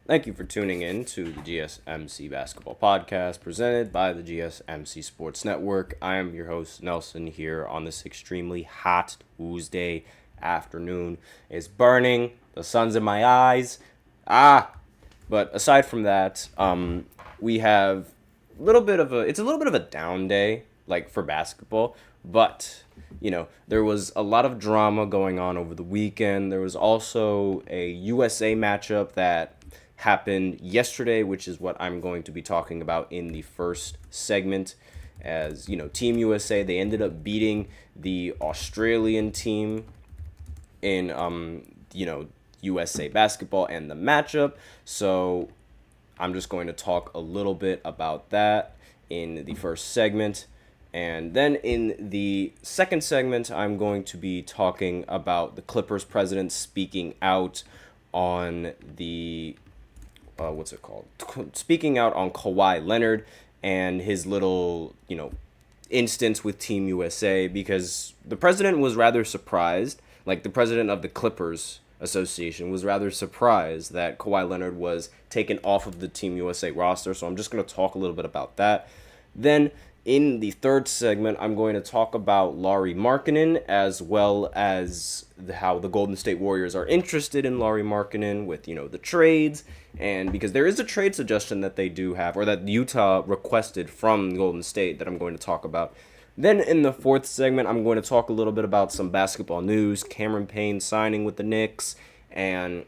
Thank you for tuning in to the GSMC Basketball Podcast presented by the GSMC Sports Network. I am your host, Nelson, here on this extremely hot Tuesday afternoon. It's burning, the sun's in my eyes. But aside from that, we have it's a little bit of a down day, like for basketball, but there was a lot of drama going on over the weekend. There was also a USA matchup that happened yesterday, which is what I'm going to be talking about in the first segment. As Team USA, they ended up beating the Australian team in USA basketball and the matchup. So I'm just going to talk a little bit about that in the first segment. And then in the second segment, I'm going to be talking about the Clippers president speaking out on the speaking out on Kawhi Leonard and his little, instance with Team USA, because the president was rather surprised, like the president of the Clippers Association was rather surprised that Kawhi Leonard was taken off of the Team USA roster. So I'm just going to talk a little bit about that. Then in the third segment, I'm going to talk about Lauri Markkanen, as well as how the Golden State Warriors are interested in Lauri Markkanen with, the trades. And because there is a trade suggestion that they do have, or that Utah requested from Golden State, that I'm going to talk about. Then in the fourth segment, I'm going to talk a little bit about some basketball news, Cameron Payne signing with the Knicks, and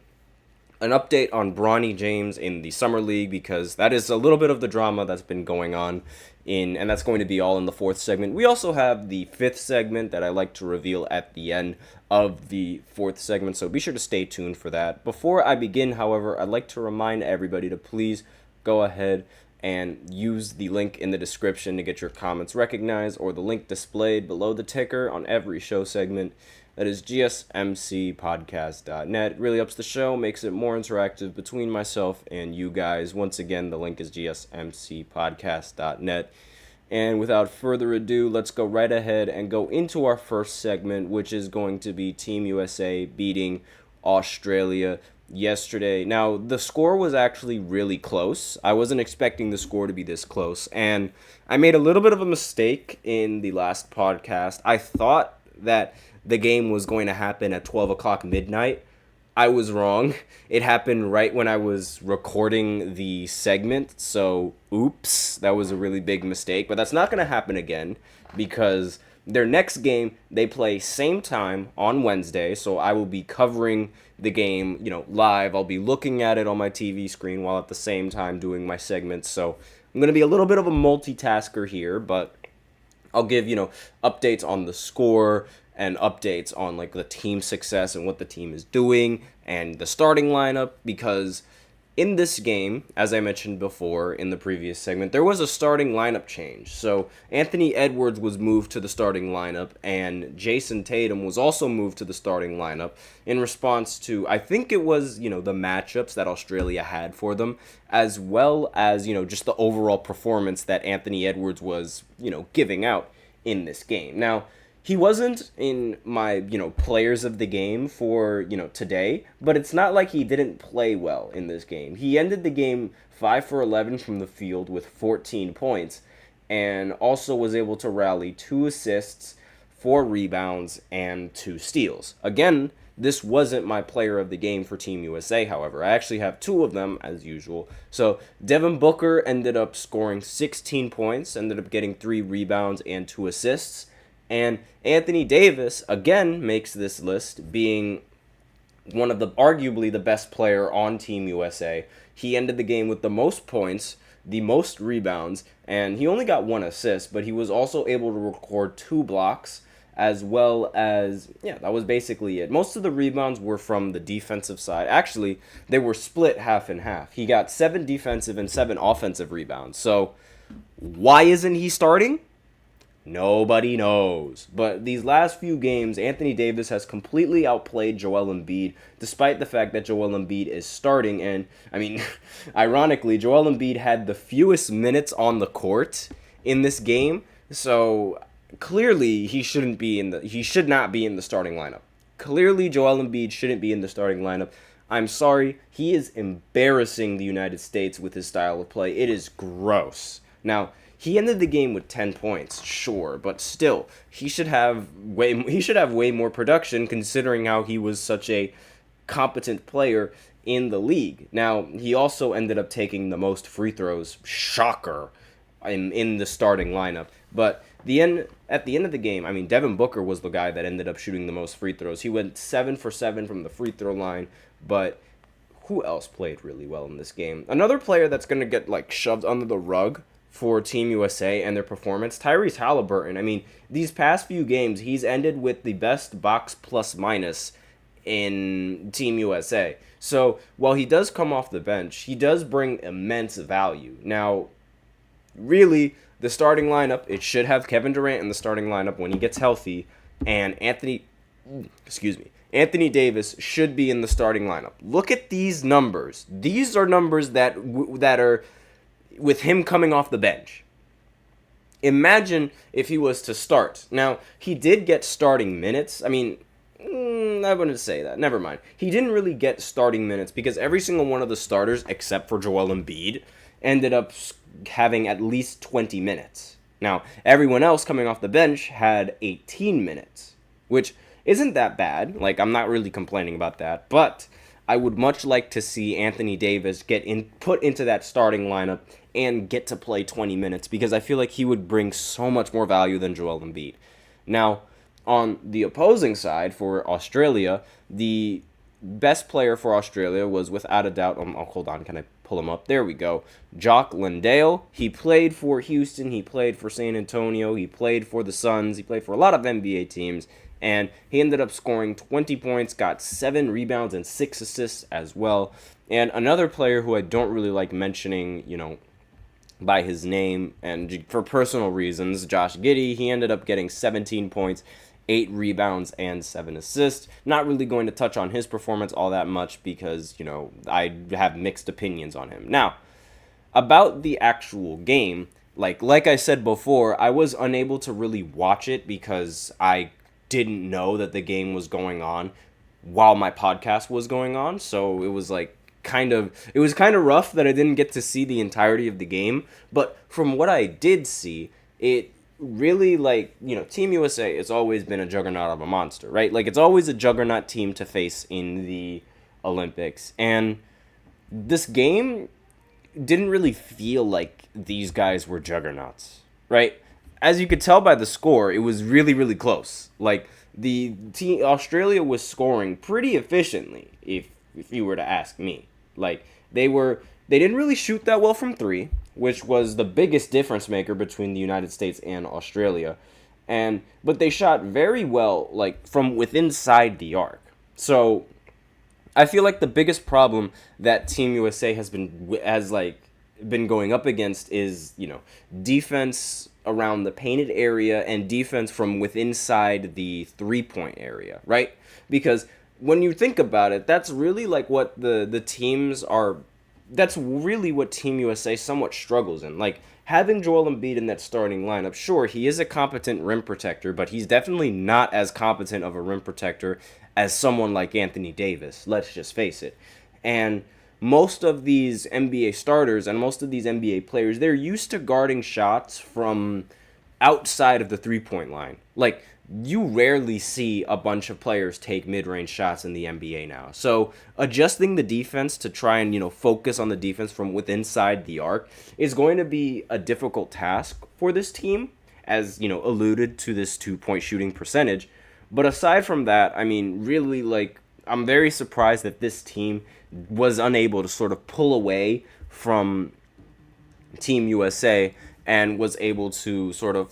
an update on Bronny James in the Summer League, because that is a little bit of the drama that's been going on and that's going to be all in the fourth segment. We also have the fifth segment that I like to reveal at the end of the fourth segment, so be sure to stay tuned for that. Before I begin, however, I'd like to remind everybody to please go ahead and use the link in the description to get your comments recognized, or the link displayed below the ticker on every show segment. That is gsmcspodcast.net. It really helps the show, makes it more interactive between myself and you guys. Once again, the link is gsmcspodcast.net. And without further ado, let's go right ahead and go into our first segment, which is going to be Team USA beating Australia yesterday. Now, the score was actually really close. I wasn't expecting the score to be this close, and I made a little bit of a mistake in the last podcast. I thought that the game was going to happen at 12 o'clock midnight. I was wrong. It happened right when I was recording the segment, so oops, that was a really big mistake. But that's not going to happen again, because their next game, they play same time on Wednesday, so I will be covering the game, live. I'll be looking at it on my TV screen while at the same time doing my segments, so I'm going to be a little bit of a multitasker here, but I'll give, updates on the score and updates on like the team success and what the team is doing and the starting lineup, because in this game, as I mentioned before in the previous segment, there was a starting lineup change. So Anthony Edwards was moved to the starting lineup, and Jason Tatum was also moved to the starting lineup in response to, I think it was, the matchups that Australia had for them, as well as, just the overall performance that Anthony Edwards was, giving out in this game. Now, he wasn't in my, players of the game for, today, but it's not like he didn't play well in this game. He ended the game 5 for 11 from the field with 14 points, and also was able to rally 2 assists, 4 rebounds, and 2 steals. Again, this wasn't my player of the game for Team USA, however. I actually have 2 of them, as usual. So Devin Booker ended up scoring 16 points, ended up getting 3 rebounds and 2 assists. And Anthony Davis, again, makes this list, being one of the arguably the best player on Team USA. He ended the game with the most points, the most rebounds, and he only got 1 assist, but he was also able to record 2 blocks, as well as, that was basically it. Most of the rebounds were from the defensive side. Actually, they were split half and half. He got 7 defensive and 7 offensive rebounds. So why isn't he starting? Nobody knows. But these last few games, Anthony Davis has completely outplayed Joel Embiid, despite the fact that Joel Embiid is starting. And, ironically, Joel Embiid had the fewest minutes on the court in this game. So, clearly, he should not be in the starting lineup. Clearly, Joel Embiid shouldn't be in the starting lineup. I'm sorry, he is embarrassing the United States with his style of play. It is gross. Now, he ended the game with 10 points, sure, but still, he should have way more production considering how he was such a competent player in the league. Now, he also ended up taking the most free throws, shocker, in the starting lineup. But at the end of the game, I mean, Devin Booker was the guy that ended up shooting the most free throws. He went 7 for 7 from the free throw line, but who else played really well in this game? Another player that's going to get like shoved under the rug for Team USA and their performance, Tyrese Halliburton. I mean, these past few games, he's ended with the best box plus minus in Team USA. So while he does come off the bench, he does bring immense value. Now, really, the starting lineup, it should have Kevin Durant in the starting lineup when he gets healthy, and Anthony Davis should be in the starting lineup. Look at these numbers. These are numbers that are with him coming off the bench. Imagine if he was to start. Now, he did get starting minutes. I mean, I wouldn't say that. Never mind. He didn't really get starting minutes because every single one of the starters, except for Joel Embiid, ended up having at least 20 minutes. Now, everyone else coming off the bench had 18 minutes, which isn't that bad. Like, I'm not really complaining about that, but I would much like to see Anthony Davis put into that starting lineup and get to play 20 minutes because I feel like he would bring so much more value than Joel Embiid. Now, on the opposing side for Australia, the best player for Australia was without a doubt, hold on, can I pull him up? There we go. Jock Landale. He played for Houston, he played for San Antonio, he played for the Suns, he played for a lot of NBA teams, and he ended up scoring 20 points, got 7 rebounds and 6 assists as well. And another player who I don't really like mentioning, by his name and for personal reasons, Josh Giddey, he ended up getting 17 points, 8 rebounds, and 7 assists. Not really going to touch on his performance all that much because, I have mixed opinions on him. Now, about the actual game, like I said before, I was unable to really watch it because I didn't know that the game was going on while my podcast was going on, so it was kind of rough that I didn't get to see the entirety of the game. But from what I did see, it really, Team USA has always been a juggernaut of a monster, right? It's always a juggernaut team to face in the Olympics. And this game didn't really feel like these guys were juggernauts, right? As you could tell by the score, it was really, really close. The team, Australia was scoring pretty efficiently, if you were to ask me. They didn't really shoot that well from 3, which was the biggest difference maker between the United States and Australia. But they shot very well, from within inside the arc. So I feel like the biggest problem that Team USA has been going up against is, defense around the painted area and defense from within inside the 3-point area, right? Because when you think about it, that's really what the teams are. That's really what Team USA somewhat struggles in. Having Joel Embiid in that starting lineup, sure, he is a competent rim protector, but he's definitely not as competent of a rim protector as someone like Anthony Davis. Let's just face it. And most of these NBA starters and most of these NBA players, they're used to guarding shots from outside of the 3-point line. You rarely see a bunch of players take mid-range shots in the NBA now. So adjusting the defense to try and, focus on the defense from within inside the arc is going to be a difficult task for this team, as, alluded to this 2-point shooting percentage. But aside from that, I mean, really, I'm very surprised that this team was unable to sort of pull away from Team USA and was able to sort of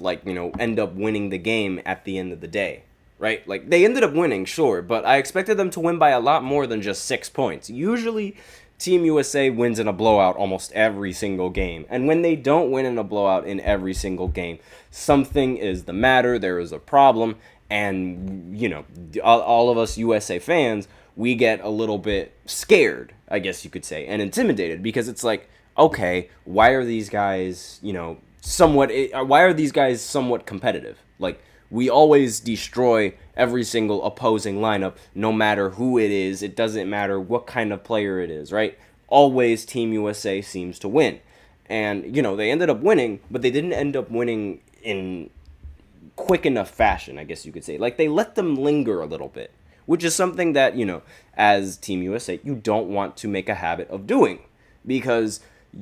end up winning the game at the end of the day, right? They ended up winning, sure, but I expected them to win by a lot more than just 6 points. Usually, Team USA wins in a blowout almost every single game. And when they don't win in a blowout in every single game, something is the matter, there is a problem, and, all of us USA fans, we get a little bit scared, I guess you could say, and intimidated, because it's okay, why are these guys, somewhat competitive? we always destroy every single opposing lineup, no matter who it is. It doesn't matter what kind of player it is, right? Always Team USA seems to win. And, they ended up winning, but they didn't end up winning in quick enough fashion, I guess you could say. Like, they let them linger a little bit, which is something that, as Team USA, you don't want to make a habit of doing. Because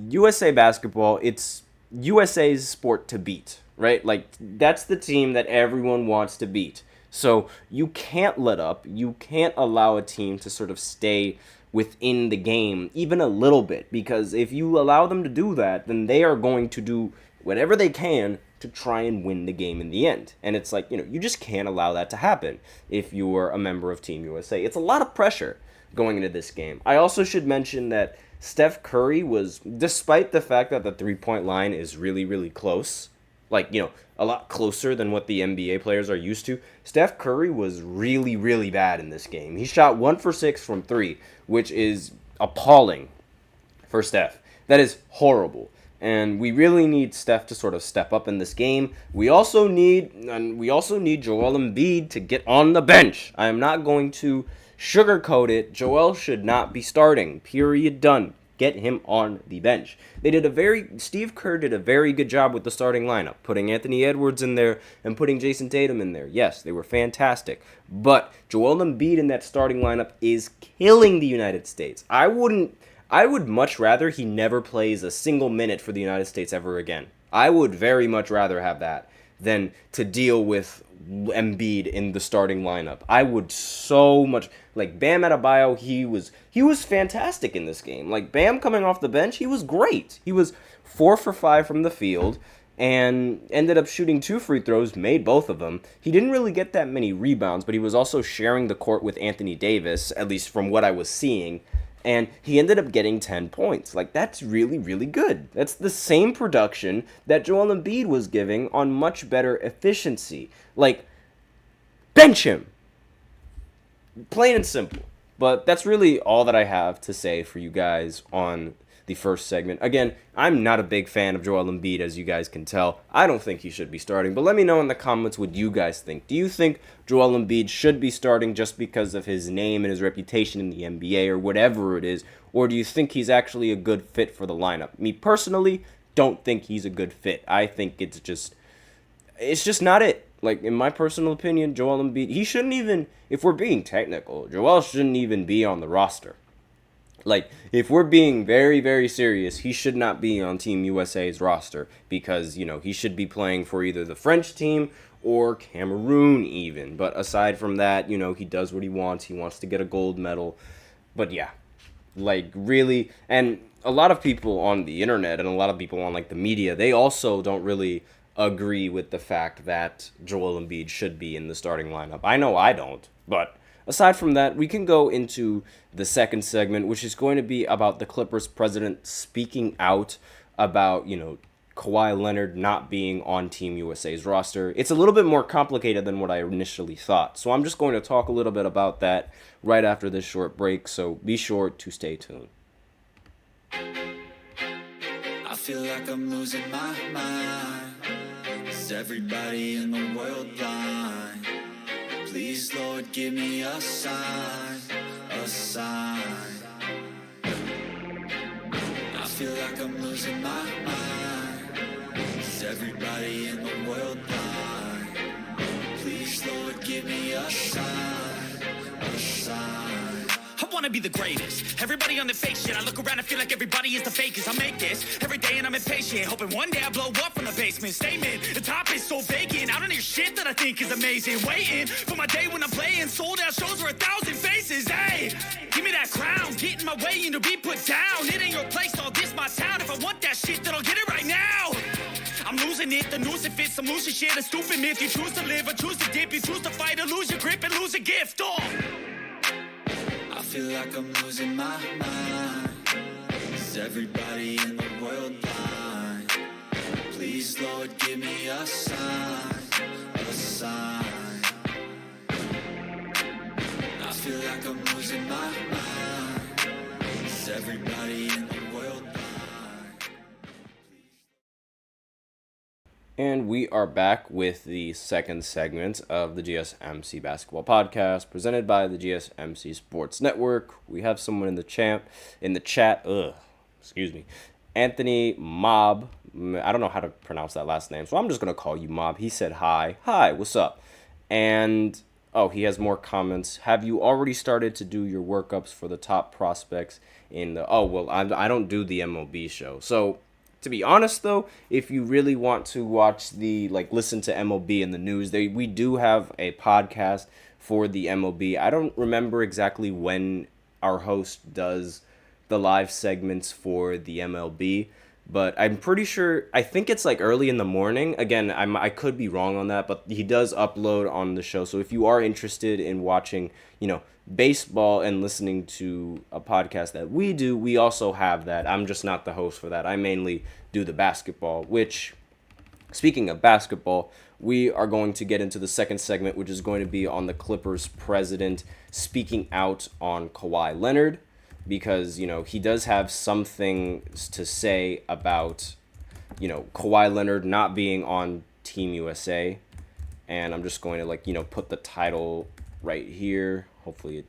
USA basketball, it's USA's sport to beat, right? Like, that's the team that everyone wants to beat. So you can't let up. You can't allow a team to sort of stay within the game even a little bit, because if you allow them to do that, then they are going to do whatever they can to try and win the game in the end. And it's like, you just can't allow that to happen if you're a member of Team USA. It's a lot of pressure going into this game. I also should mention that Steph Curry was, despite the fact that the three-point line is really, really close, like, a lot closer than what the NBA players are used to, Steph Curry was really, really bad in this game. He shot 1 for 6 from 3, which is appalling for Steph. That is horrible. And we really need Steph to sort of step up in this game. We also need Joel Embiid to get on the bench. I am not going to sugarcoat it. Joel should not be starting. Period. Done. Get him on the bench. Steve Kerr did a very good job with the starting lineup, putting Anthony Edwards in there and putting Jason Tatum in there. Yes, they were fantastic. But Joel Embiid in that starting lineup is killing the United States. I would much rather he never plays a single minute for the United States ever again. I would very much rather have that than to deal with Embiid in the starting lineup. I would so much, like, Bam Adebayo, he was fantastic in this game. Like, Bam coming off the bench, he was great. He was 4 for 5 from the field and ended up shooting 2 free throws, made both of them. He didn't really get that many rebounds, but he was also sharing the court with Anthony Davis, at least from what I was seeing. And he ended up getting 10 points. Like, that's really, really good. That's the same production that Joel Embiid was giving on much better efficiency. Like, bench him. Plain and simple. But that's really all that I have to say for you guys on the first segment. Again, I'm not a big fan of Joel Embiid, as you guys can tell. I don't think he should be starting, but let me know in the comments what you guys think. Do you think Joel Embiid should be starting just because of his name and his reputation in the NBA or whatever it is, or do you think he's actually a good fit for the lineup? Me personally, don't think he's a good fit. I think it's just not it. Like, in my personal opinion, Joel Embiid, he shouldn't even, if we're being technical, Joel shouldn't even be on the roster. Like, if we're being very, very serious, he should not be on Team USA's roster because, he should be playing for either the French team or Cameroon even. But aside from that, he does what he wants. He wants to get a gold medal. But yeah, like, really, and a lot of people on the internet and a lot of people on, like, the media, they also don't really agree with the fact that Joel Embiid should be in the starting lineup. I know I don't, but aside from that, we can go into the second segment, which is going to be about the Clippers president speaking out about, Kawhi Leonard not being on Team USA's roster. It's a little bit more complicated than what I initially thought. So I'm just going to talk a little bit about that right after this short break. So be sure to stay tuned. I feel like I'm losing my mind. Is everybody in the world blind? Please, Lord, give me a sign, a sign. I feel like I'm losing my mind. Is everybody in the world blind? Please, Lord, give me a sign, a sign. I wanna be the greatest. Everybody on the fake shit. I look around and feel like everybody is the fakest. I make this every day and I'm impatient, hoping one day I blow up from the basement. Statement, the top is so vacant. I don't hear shit that I think is amazing. Waiting for my day when I'm playing sold out shows for 1,000 faces. Hey, give me that crown, get in my way and to be put down. It ain't your place, all this my town. If I want that shit, then I'll get it right now. I'm losing it, the noose it fits. I'm losing shit, a stupid myth. You choose to live or choose to dip. You choose to fight or lose your grip and lose a gift. Oh. I feel like I'm losing my mind. Is everybody in the world blind? Please, Lord, give me a sign, a sign. I feel like I'm losing my mind. Is everybody in the world blind? And we are back with the second segment of the GSMC basketball podcast presented by the GSMC Sports Network. We have someone in the chat. Excuse me. Anthony Mob. I don't know how to pronounce that last name, so I'm just going to call you Mob. He said hi. Hi, what's up? And he has more comments. Have you already started to do your workups for the top prospects in the I don't do the MLB show. So to be honest, though, if you really want to watch listen to MLB in the news, we do have a podcast for the MLB. I don't remember exactly when our host does the live segments for the MLB, but I'm pretty sure, I think it's like early in the morning. Again, I could be wrong on that, but he does upload on the show. So if you are interested in watching, baseball and listening to a podcast that we do, we also have that. I'm just not the host for that. I mainly do the basketball, which, speaking of basketball, we are going to get into the second segment, which is going to be on the Clippers president speaking out on Kawhi Leonard, because, he does have something to say about, Kawhi Leonard not being on Team USA. And I'm just going to put the title right here. Hopefully it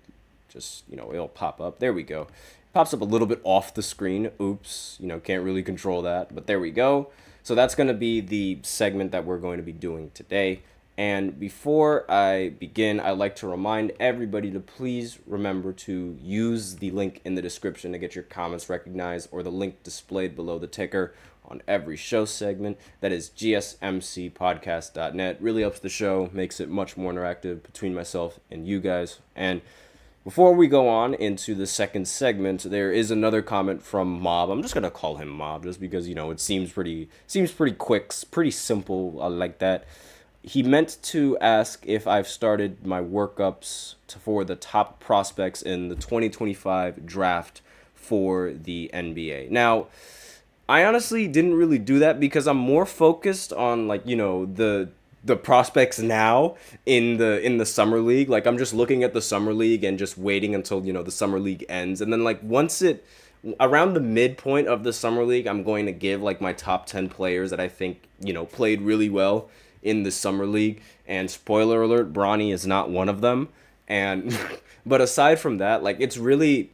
just, it'll pop up. There we go. Pops up a little bit off the screen. Oops, can't really control that, but there we go. So that's going to be the segment that we're going to be doing today. And before I begin, I'd like to remind everybody to please remember to use the link in the description to get your comments recognized, or the link displayed below the ticker on every show segment. That is gsmcpodcast.net. Really helps the show, makes it much more interactive between myself and you guys. And before we go on into the second segment, there is another comment from Mob. I'm just gonna call him Mob just because it seems pretty quick, pretty simple. I like that. He meant to ask if I've started my workups for the top prospects in the 2025 draft for the NBA. Now, I honestly didn't really do that because I'm more focused on the prospects now in the summer league. Like, I'm just looking at the summer league and just waiting until the summer league ends, and then once around the midpoint of the summer league, I'm going to give my top 10 players that I think played really well in the summer league. And spoiler alert, Bronny is not one of them. And but aside from that, it's really,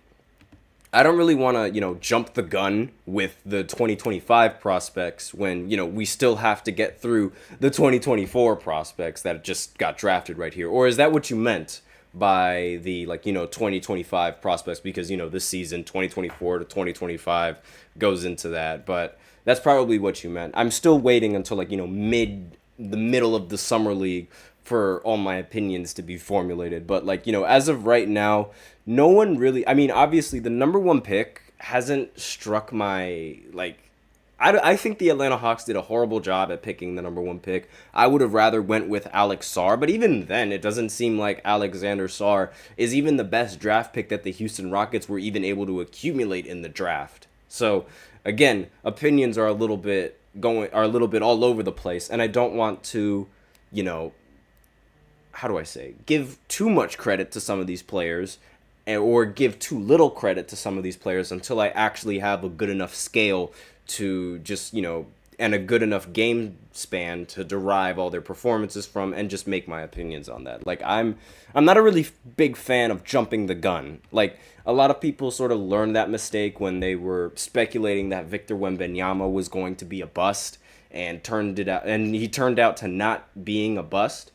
I don't really want to, jump the gun with the 2025 prospects when, we still have to get through the 2024 prospects that just got drafted right here. Or is that what you meant by the 2025 prospects? Because, this season 2024 to 2025 goes into that. But that's probably what you meant. I'm still waiting until the middle of the summer league for all my opinions to be formulated. But as of right now, no one really, I mean, obviously the number one pick hasn't struck my, I think the Atlanta Hawks did a horrible job at picking the number one pick. I would have rather went with Alex Sarr, but even then, it doesn't seem like Alexander Sarr is even the best draft pick that the Houston Rockets were even able to accumulate in the draft. So again, opinions are a little bit all over the place, and I don't want to, how do I say, give too much credit to some of these players or give too little credit to some of these players until I actually have a good enough scale to just, and a good enough game span to derive all their performances from and just make my opinions on that. I'm not a really big fan of jumping the gun. A lot of people sort of learned that mistake when they were speculating that Victor Wembanyama was going to be a bust, and he turned out to not being a bust.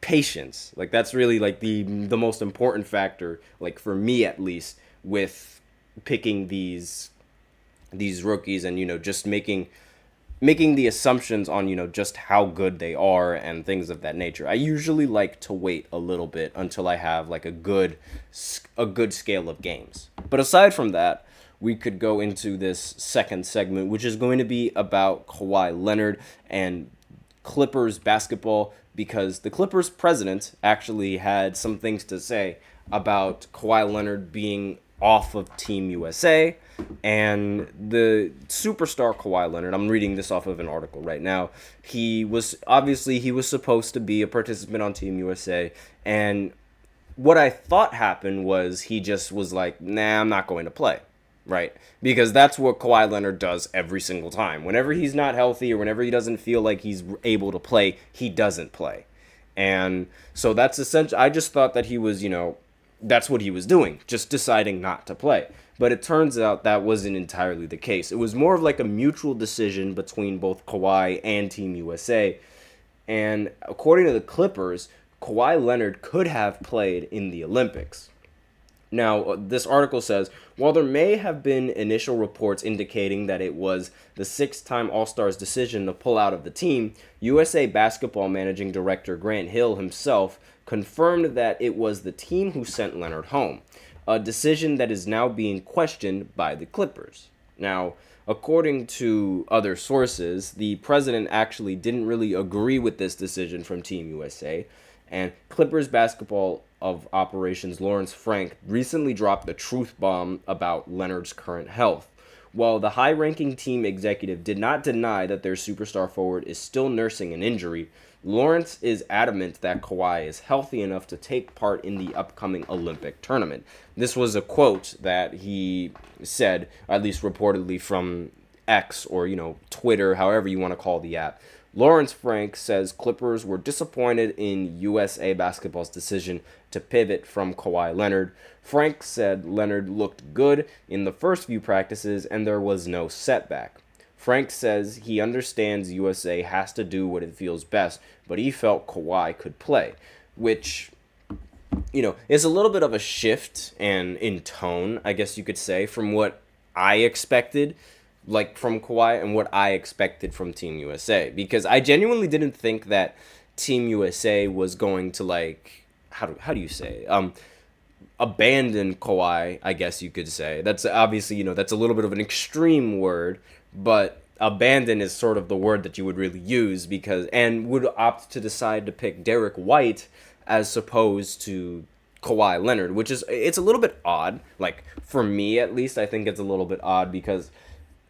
Patience. That's really the most important factor, for me at least, with picking these rookies, and just making the assumptions on just how good they are and things of that nature. I usually like to wait a little bit until I have a good scale of games. But aside from that, we could go into this second segment, which is going to be about Kawhi Leonard and Clippers basketball, because the Clippers president actually had some things to say about Kawhi Leonard being off of Team USA. And the superstar Kawhi Leonard, I'm reading this off of an article right now, he was supposed to be a participant on Team USA, and what I thought happened was he just was like, nah, I'm not going to play. right? Because that's what Kawhi Leonard does every single time. Whenever he's not healthy or whenever he doesn't feel like he's able to play, he doesn't play. And so that's essential. I just thought that he was, that's what he was doing, just deciding not to play. But it turns out that wasn't entirely the case. It was more of like a mutual decision between both Kawhi and Team USA. And according to the Clippers, Kawhi Leonard could have played in the Olympics. Now, this article says, while there may have been initial reports indicating that it was the six-time All-Star's decision to pull out of the team, USA Basketball Managing Director Grant Hill himself confirmed that it was the team who sent Leonard home, a decision that is now being questioned by the Clippers. Now, according to other sources, the president actually didn't really agree with this decision from Team USA, and Clippers basketball of operations Lawrence Frank recently dropped the truth bomb about Leonard's current health. While the high-ranking team executive did not deny that their superstar forward is still nursing an injury, Lawrence is adamant that Kawhi is healthy enough to take part in the upcoming Olympic tournament. This was a quote that he said, at least reportedly from X or, Twitter, however you want to call the app. Lawrence Frank says Clippers were disappointed in USA Basketball's decision to pivot from Kawhi Leonard. Frank said Leonard looked good in the first few practices and there was no setback. Frank says he understands USA has to do what it feels best, but he felt Kawhi could play, which, is a little bit of a shift and in tone, I guess you could say, from what I expected from Kawhi and what I expected from Team USA, because I genuinely didn't think that Team USA was going to how do you say abandon Kawhi, I guess you could say. That's obviously, that's a little bit of an extreme word, but abandon is sort of the word that you would really use and would opt to decide to pick Derek White as opposed to Kawhi Leonard, it's a little bit odd. For me at least, I think it's a little bit odd because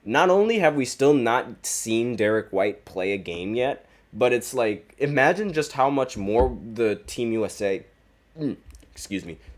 not only have we still not seen Derek White play a game yet, but it's imagine just how much more the Team USA,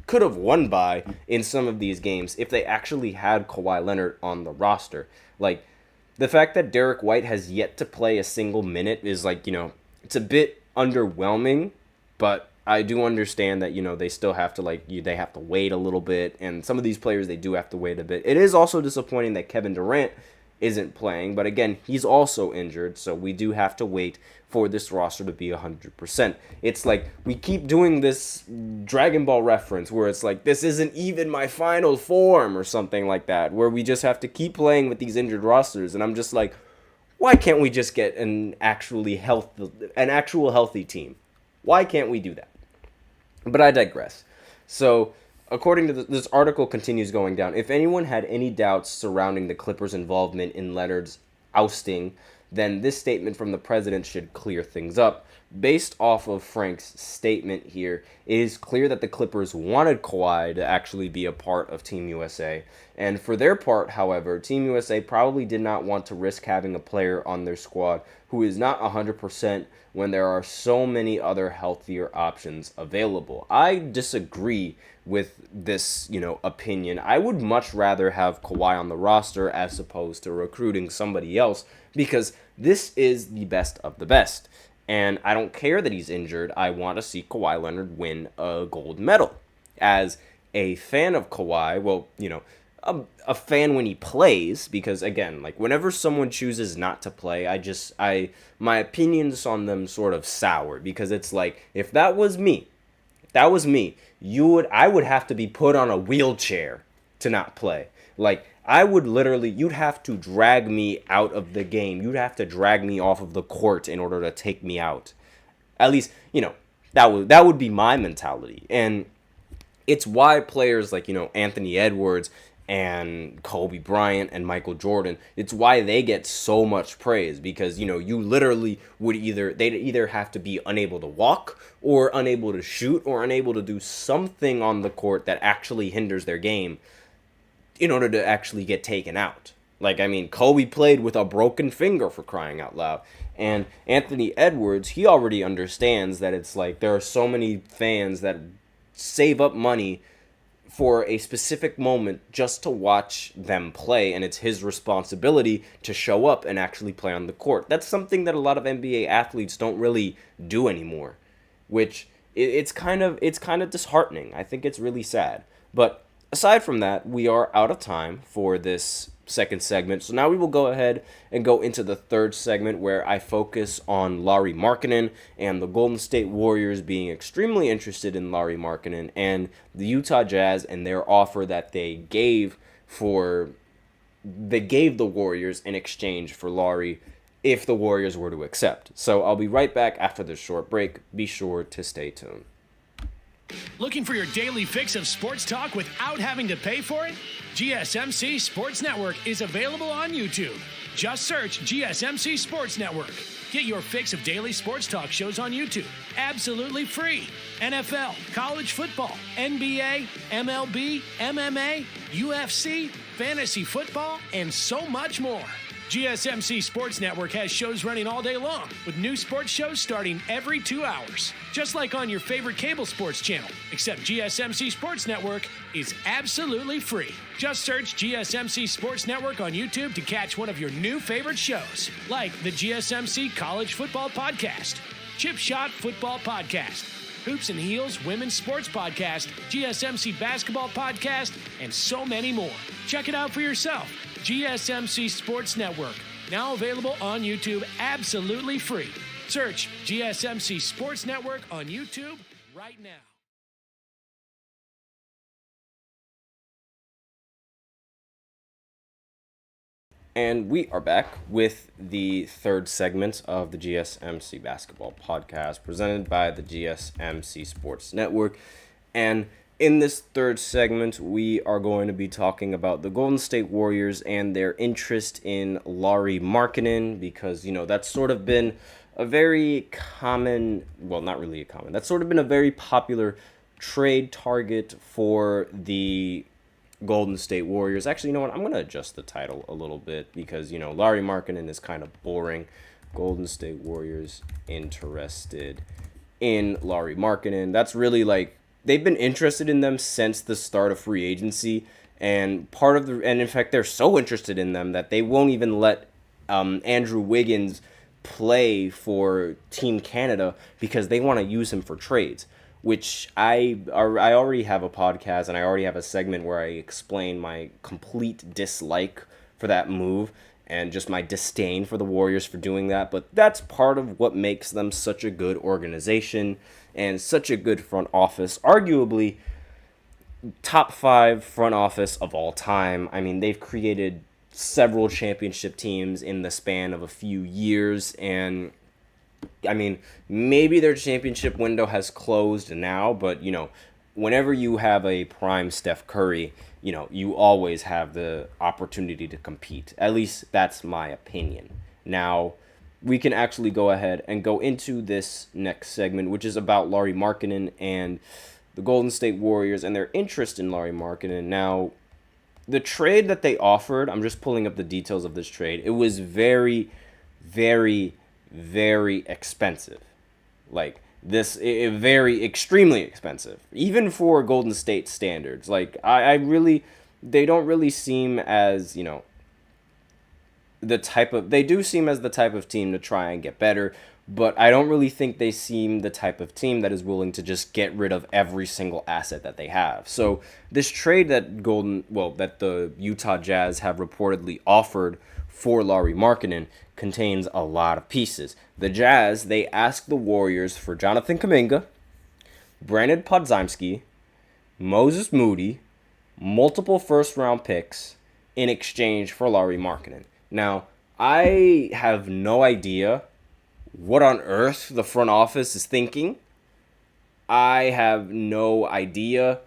could have won by in some of these games if they actually had Kawhi Leonard on the roster. The fact that Derek White has yet to play a single minute is it's a bit underwhelming, but I do understand that, they still have to, they have to wait a little bit, and some of these players, they do have to wait a bit. It is also disappointing that Kevin Durant isn't playing, but again, he's also injured, so we do have to wait for this roster to be 100%. It's we keep doing this Dragon Ball reference where it's this isn't even my final form or something like that, where we just have to keep playing with these injured rosters, and I'm just why can't we just get an actual healthy team? Why can't we do that? But I digress. So, according to this article continues going down. If anyone had any doubts surrounding the Clippers' involvement in Leonard's ousting, then this statement from the president should clear things up. Based off of Frank's statement here, it is clear that the Clippers wanted Kawhi to actually be a part of Team USA. And for their part, however, Team USA probably did not want to risk having a player on their squad who is not 100% when there are so many other healthier options available. I disagree with this, opinion. I would much rather have Kawhi on the roster as opposed to recruiting somebody else because this is the best of the best. And I don't care that he's injured. I want to see Kawhi Leonard win a gold medal. As a fan of Kawhi, a fan when he plays, because again, whenever someone chooses not to play, my opinions on them sort of sour, because it's if that was me, I would have to be put on a wheelchair to not play. You'd have to drag me out of the game. You'd have to drag me off of the court in order to take me out. At least, that would be my mentality. And it's why players like, Anthony Edwards and Kobe Bryant and Michael Jordan, it's why they get so much praise, because you literally they'd either have to be unable to walk or unable to shoot or unable to do something on the court that actually hinders their game in order to actually get taken out. Kobe played with a broken finger, for crying out loud. And Anthony Edwards, he already understands that it's there are so many fans that save up money for a specific moment just to watch them play, and it's his responsibility to show up and actually play on the court. That's something that a lot of NBA athletes don't really do anymore, which it's kind of disheartening. I think it's really sad. But aside from that, we are out of time for this second segment. So now we will go ahead and go into the third segment, where I focus on Lauri Markkanen and the Golden State Warriors being extremely interested in Lauri Markkanen and the Utah Jazz and their offer that they gave the Warriors in exchange for Lauri if the Warriors were to accept. So I'll be right back after this short break. Be sure to stay tuned. Looking for your daily fix of sports talk without having to pay for it? GSMC Sports Network is available on YouTube. Just search GSMC Sports Network. Get your fix of daily sports talk shows on YouTube, absolutely free. NFL, college football, NBA, MLB, MMA, UFC, fantasy football, and so much more. GSMC Sports Network has shows running all day long, with new sports shows starting every 2 hours. Just like on your favorite cable sports channel, except GSMC Sports Network is absolutely free. Just search GSMC Sports Network on YouTube to catch one of your new favorite shows, like the GSMC College Football Podcast, Chip Shot Football Podcast, Hoops and Heels Women's Sports Podcast, GSMC Basketball Podcast, and so many more. Check it out for yourself. GSMC Sports Network, now available on YouTube absolutely free. Search GSMC Sports Network on YouTube right now. And we are back with the third segment of the GSMC Basketball Podcast, presented by the GSMC Sports Network. And in this third segment, we are going to be talking about the Golden State Warriors and their interest in Lauri Markkanen, because, that's sort of been a very common, well, not really a common, that's sort of been a very popular trade target for the Golden State Warriors. Actually, you know what? I'm going to adjust the title a little bit because, Lauri Markkanen is kind of boring. Golden State Warriors interested in Lauri Markkanen. That's really they've been interested in them since the start of free agency, and in fact, they're so interested in them that they won't even let Andrew Wiggins play for Team Canada because they want to use him for trades, which I already have a podcast and I already have a segment where I explain my complete dislike for that move and just my disdain for the Warriors for doing that. But that's part of what makes them such a good organization and such a good front office, arguably top 5 front office of all time. I mean, they've created several championship teams in the span of a few years, and I mean, maybe their championship window has closed now, but whenever you have a prime Steph Curry, you always have the opportunity to compete. At least that's my opinion. Now, we can actually go ahead and go into this next segment, which is about Lauri Markkanen and the Golden State Warriors and their interest in Lauri Markkanen. Now, the trade that they offered, I'm just pulling up the details of this trade. It was very, very, very expensive. Very extremely expensive, even for Golden State standards. They don't really seem as, they do seem as the type of team to try and get better, but I don't really think they seem the type of team that is willing to just get rid of every single asset that they have. So this trade that the Utah Jazz have reportedly offered for Lauri Markkanen contains a lot of pieces. The Jazz, they asked the Warriors for Jonathan Kuminga, Brandon Podziemski, Moses Moody, multiple first-round picks in exchange for Lauri Markkanen. Now, I have no idea what on earth the front office is thinking. I have no idea,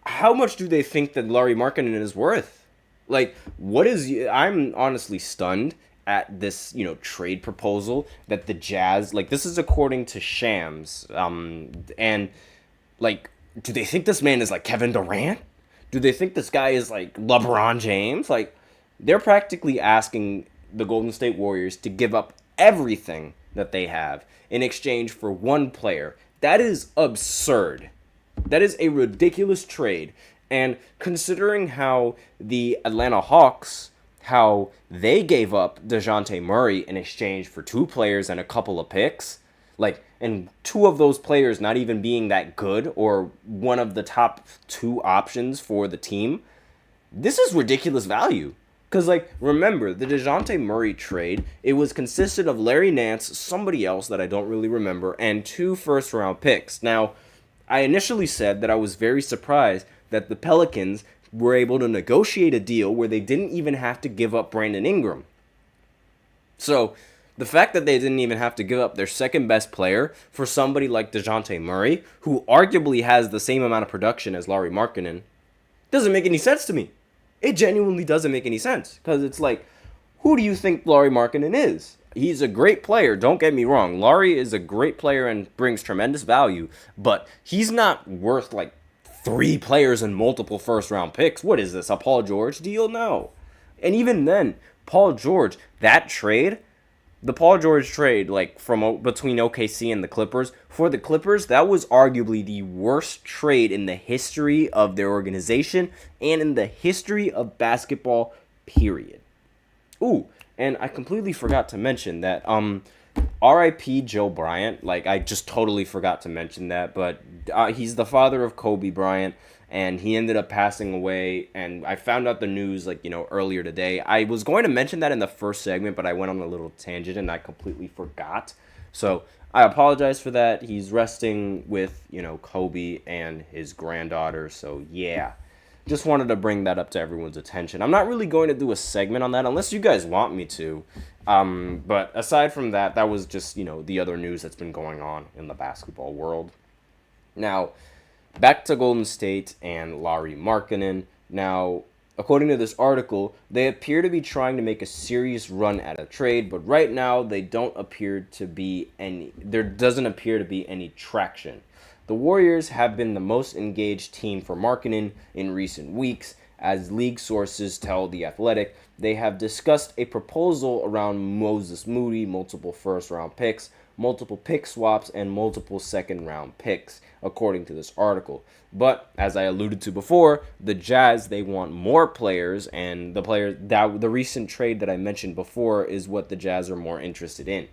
how much do they think that Lauri Markkanen is worth? I'm honestly stunned at this, trade proposal that the Jazz, this is according to Shams, and, do they think this man is Kevin Durant? Do they think this guy is LeBron James? They're practically asking the Golden State Warriors to give up everything that they have in exchange for one player That is absurd. That is a ridiculous trade. And considering how the Atlanta Hawks, how they gave up DeJounte Murray in exchange for 2 players and a couple of picks, like, and 2 of those players not even being that good or one of the top 2 options for the team, this is ridiculous value. Because, like, remember, the DeJounte Murray trade, it was consisted of Larry Nance, somebody else that I don't really remember, and 2 first-round picks. Now, I initially said that I was very surprised that the Pelicans were able to negotiate a deal where they didn't even have to give up Brandon Ingram. So, the fact that they didn't even have to give up their second best player for somebody like DeJounte Murray, who arguably has the same amount of production as Lauri Markkanen, doesn't make any sense to me. It genuinely doesn't make any sense. Because it's like, who do you think Lauri Markkanen is? He's a great player, don't get me wrong. Lauri is a great player and brings tremendous value, but he's not worth like 3 players and multiple first-round picks. What is this, a Paul George deal? No. And even then, Paul George, that trade, the Paul George trade, like from between OKC and the Clippers, for the Clippers, that was arguably the worst trade in the history of their organization and in the history of basketball, period. Ooh, and I completely forgot to mention that R.I.P. Joe Bryant. Like, I just totally forgot to mention that, but he's the father of Kobe Bryant, and he ended up passing away, and I found out the news, like, earlier today. I was going to mention that in the first segment, but I went on a little tangent, and I completely forgot. So, I apologize for that. He's resting with, Kobe and his granddaughter, so yeah. Just wanted to bring that up to everyone's attention. I'm not really going to do a segment on that unless you guys want me to. But aside from that, that was just, the other news that's been going on in the basketball world. Now, back to Golden State and Lauri Markkanen. Now, according to this article, they appear to be trying to make a serious run at a trade, but right now there doesn't appear to be any traction. The Warriors have been the most engaged team for Markkanen in recent weeks. As league sources tell The Athletic, they have discussed a proposal around Moses Moody, multiple first-round picks, multiple pick swaps, and multiple second-round picks, according to this article. But, as I alluded to before, the Jazz, they want more players, and the recent trade that I mentioned before is what the Jazz are more interested in.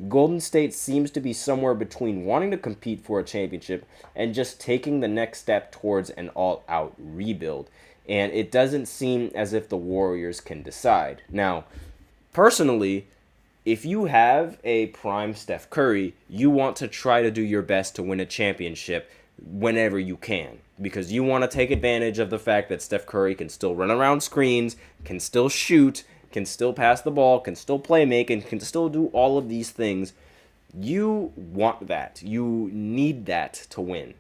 Golden State seems to be somewhere between wanting to compete for a championship and just taking the next step towards an all-out rebuild. And it doesn't seem as if the Warriors can decide. Now, personally, if you have a prime Steph Curry, you want to try to do your best to win a championship whenever you can. Because you want to take advantage of the fact that Steph Curry can still run around screens, can still shoot, can still pass the ball, can still play make, and can still do all of these things. You want that. You need that to win.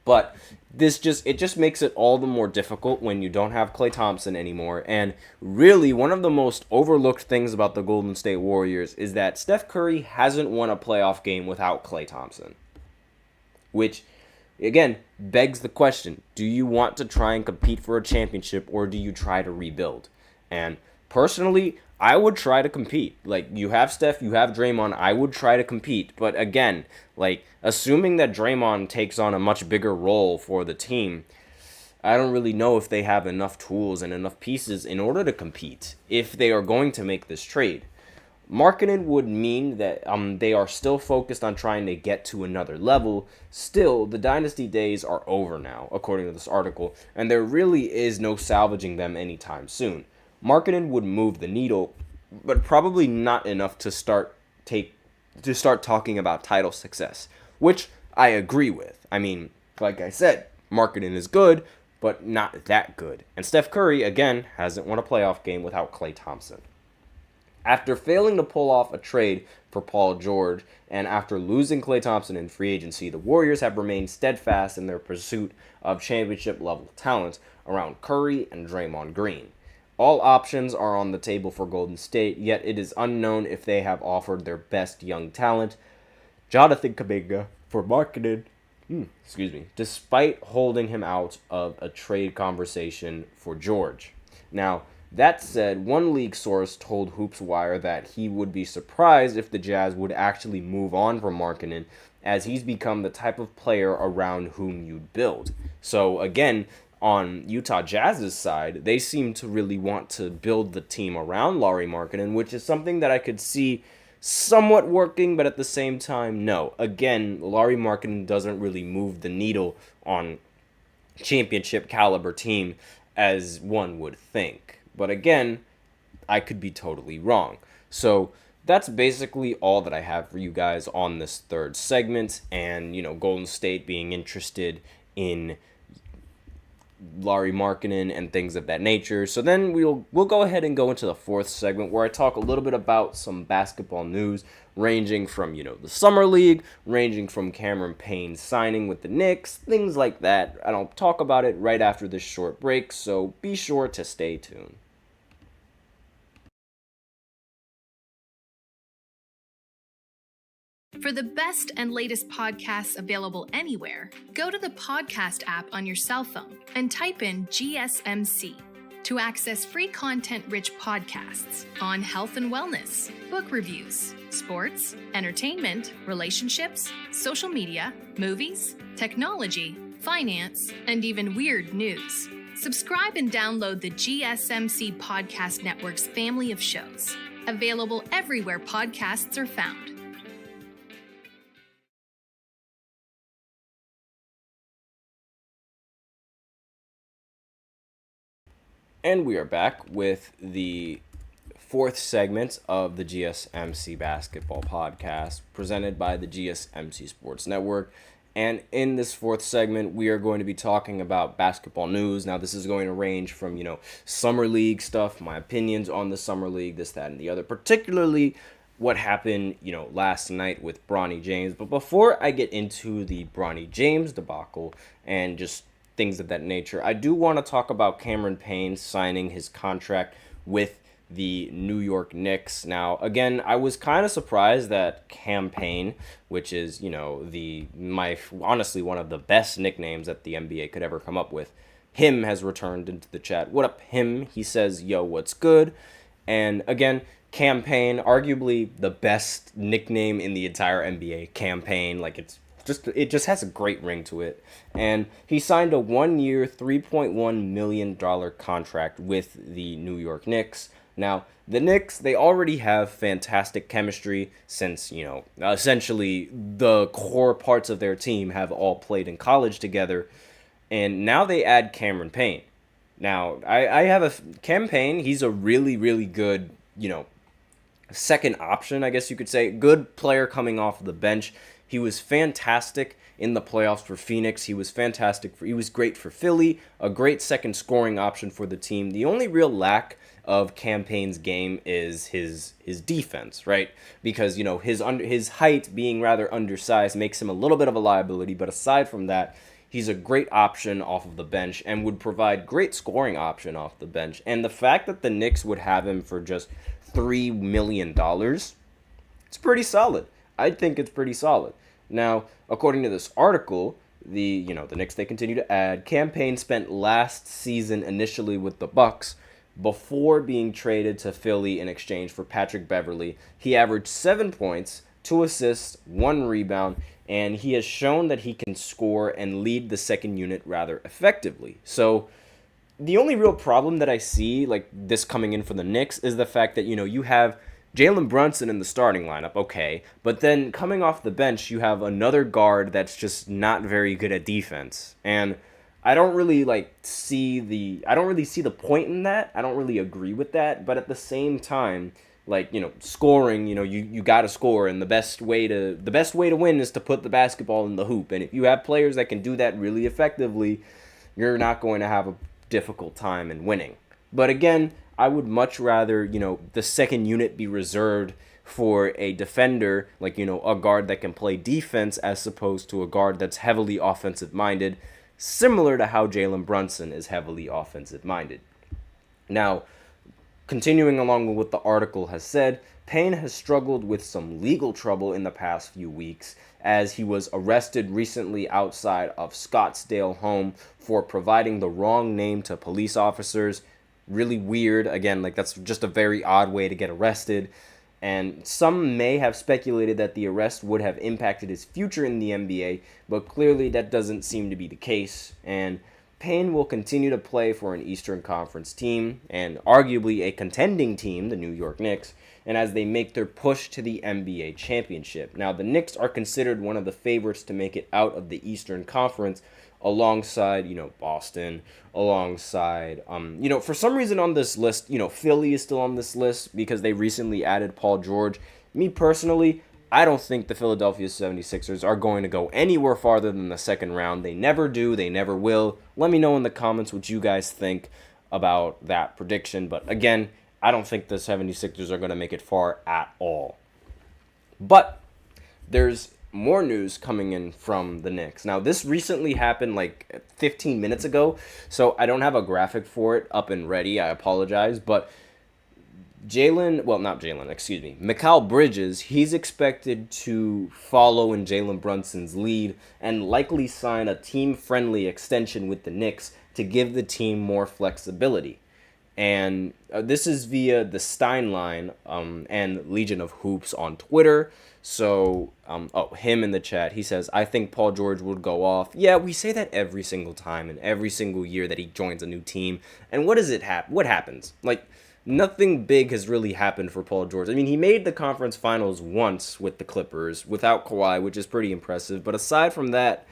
But it just makes it all the more difficult when you don't have Klay Thompson anymore. And really, one of the most overlooked things about the Golden State Warriors is that Steph Curry hasn't won a playoff game without Klay Thompson. Which, again, begs the question, do you want to try and compete for a championship, or do you try to rebuild? And personally, I would try to compete. Like, you have Steph, you have Draymond, I would try to compete. But again, like, assuming that Draymond takes on a much bigger role for the team, I don't really know if they have enough tools and enough pieces in order to compete if they are going to make this trade. Markkanen would mean that they are still focused on trying to get to another level. Still, the dynasty days are over now, according to this article, and there really is no salvaging them anytime soon. Markkanen would move the needle, but probably not enough to start talking about title success, which I agree with. I mean, like I said, Markkanen is good, but not that good. And Steph Curry, again, hasn't won a playoff game without Klay Thompson. After failing to pull off a trade for Paul George, and after losing Klay Thompson in free agency, the Warriors have remained steadfast in their pursuit of championship-level talent around Curry and Draymond Green. All options are on the table for Golden State, yet it is unknown if they have offered their best young talent, Jonathan Kuminga, for Markkanen, despite holding him out of a trade conversation for George. Now, that said, one league source told HoopsWire that he would be surprised if the Jazz would actually move on from Markkanen as he's become the type of player around whom you'd build. So again, on Utah Jazz's side, they seem to really want to build the team around Lauri Markkanen, which is something that I could see somewhat working, but at the same time, no. Again, Lauri Markkanen doesn't really move the needle on championship caliber team as one would think. But again, I could be totally wrong. So that's basically all that I have for you guys on this third segment, and Golden State being interested in Lauri Markkanen and things of that nature. So then we'll go ahead and go into the fourth segment, where I talk a little bit about some basketball news ranging from the summer league, ranging from Cameron Payne signing with the Knicks, things like that. And I'll talk about it right after this short break, so be sure to stay tuned. For the best and latest podcasts available anywhere, go to the podcast app on your cell phone and type in GSMC to access free content-rich podcasts on health and wellness, book reviews, sports, entertainment, relationships, social media, movies, technology, finance, and even weird news. Subscribe and download the GSMC Podcast Network's family of shows, available everywhere podcasts are found. And we are back with the fourth segment of the GSMC Basketball Podcast, presented by the GSMC Sports Network. And in this fourth segment, we are going to be talking about basketball news. Now, this is going to range from, summer league stuff, my opinions on the summer league, this, that, and the other, particularly what happened, last night with Bronny James. But before I get into the Bronny James debacle and just things of that nature, I do want to talk about Cameron Payne signing his contract with the New York Knicks. Now, again, I was kind of surprised that Cam Payne, which is, honestly one of the best nicknames that the NBA could ever come up with, him has returned into the chat. What up, him? He says, yo, what's good? And again, Cam Payne, arguably the best nickname in the entire NBA, Cam Payne. It just has a great ring to it. And he signed a 1-year, $3.1 million contract with the New York Knicks. Now, the Knicks, they already have fantastic chemistry since, essentially the core parts of their team have all played in college together. And now they add Cameron Payne. Now, I have Cam Payne, he's a really, really good, second option, I guess you could say. Good player coming off the bench. He was fantastic in the playoffs for Phoenix. He was great for Philly, a great second scoring option for the team. The only real lack of Cam Payne's game is his defense, right? Because, his height being rather undersized makes him a little bit of a liability, but aside from that, he's a great option off of the bench and would provide great scoring option off the bench. And the fact that the Knicks would have him for just $3 million, it's pretty solid. I think it's pretty solid. Now, according to this article, the Knicks, they continue to add. Cam Payne spent last season initially with the Bucks before being traded to Philly in exchange for Patrick Beverley. He averaged 7 points, 2 assists, 1 rebound, and he has shown that he can score and lead the second unit rather effectively. So the only real problem that I see, this coming in for the Knicks, is the fact that, you have Jalen Brunson in the starting lineup, okay, but then coming off the bench, you have another guard that's just not very good at defense, and I don't really see the point in that. I don't really agree with that, but at the same time, scoring, you got to score, and the best way to win is to put the basketball in the hoop, and if you have players that can do that really effectively, you're not going to have a difficult time in winning. But again, I would much rather, the second unit be reserved for a defender, a guard that can play defense as opposed to a guard that's heavily offensive-minded, similar to how Jalen Brunson is heavily offensive-minded. Now, continuing along with what the article has said, Payne has struggled with some legal trouble in the past few weeks as he was arrested recently outside of Scottsdale home for providing the wrong name to police officers. Really weird. Again, that's just a very odd way to get arrested. And some may have speculated that the arrest would have impacted his future in the NBA, but clearly that doesn't seem to be the case. And Payne will continue to play for an Eastern Conference team, and arguably a contending team, the New York Knicks, and as they make their push to the NBA championship. Now, the Knicks are considered one of the favorites to make it out of the Eastern Conference, alongside, Boston, alongside, for some reason on this list, Philly is still on this list because they recently added Paul George. Me personally, I don't think the Philadelphia 76ers are going to go anywhere farther than the second round. They never do, they never will. Let me know in the comments what you guys think about that prediction. But again, I don't think the 76ers are going to make it far at all. But there's more news coming in from the Knicks. Now, this recently happened like 15 minutes ago, so I don't have a graphic for it up and ready. I apologize, but Mikal Bridges, he's expected to follow in Jalen Brunson's lead and likely sign a team-friendly extension with the Knicks to give the team more flexibility. And this is via the Steinline and Legion of Hoops on Twitter. So, him in the chat, he says, I think Paul George would go off. Yeah, we say that every single time and every single year that he joins a new team. And what happens? Like, nothing big has really happened for Paul George. I mean, he made the conference finals once with the Clippers without Kawhi, which is pretty impressive. But aside from that,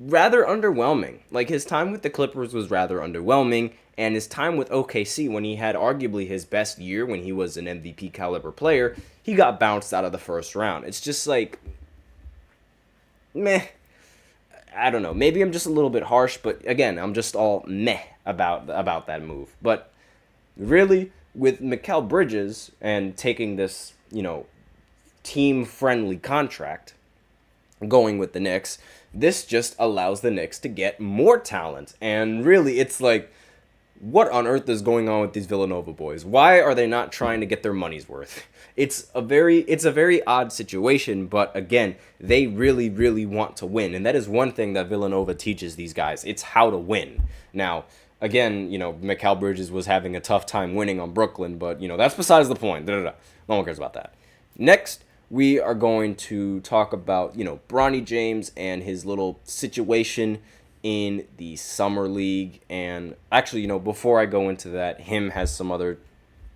rather underwhelming. Like, his time with the Clippers was rather underwhelming. And his time with OKC, when he had arguably his best year, when he was an MVP caliber player, he got bounced out of the first round. It's just like, meh. I don't know. Maybe I'm just a little bit harsh, but again, I'm just all meh about that move. But really, with Mikal Bridges and taking this, team-friendly contract, going with the Knicks, this just allows the Knicks to get more talent. And really, it's like, what on earth is going on with these Villanova boys? Why are they not trying to get their money's worth? It's a very odd situation, but again, they really, really want to win. And that is one thing that Villanova teaches these guys. It's how to win. Now, again, Mikal Bridges was having a tough time winning on Brooklyn, but, that's besides the point. No one cares about that. Next, we are going to talk about, Bronny James and his little situation in the Summer League. And actually, before I go into that, him has some other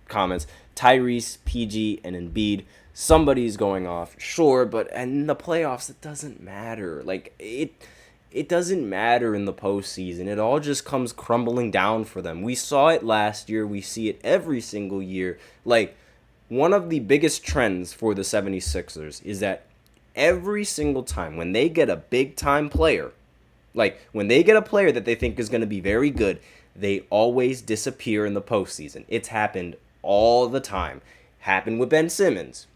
comments. Tyrese, PG, and Embiid, somebody's going off, sure, but in the playoffs, it doesn't matter. Like, it doesn't matter in the postseason. It all just comes crumbling down for them. We saw it last year. We see it every single year. Like, one of the biggest trends for the 76ers is that every single time when they get a big-time player, like, when they get a player that they think is going to be very good, they always disappear in the postseason. It's happened all the time. Happened with Ben Simmons.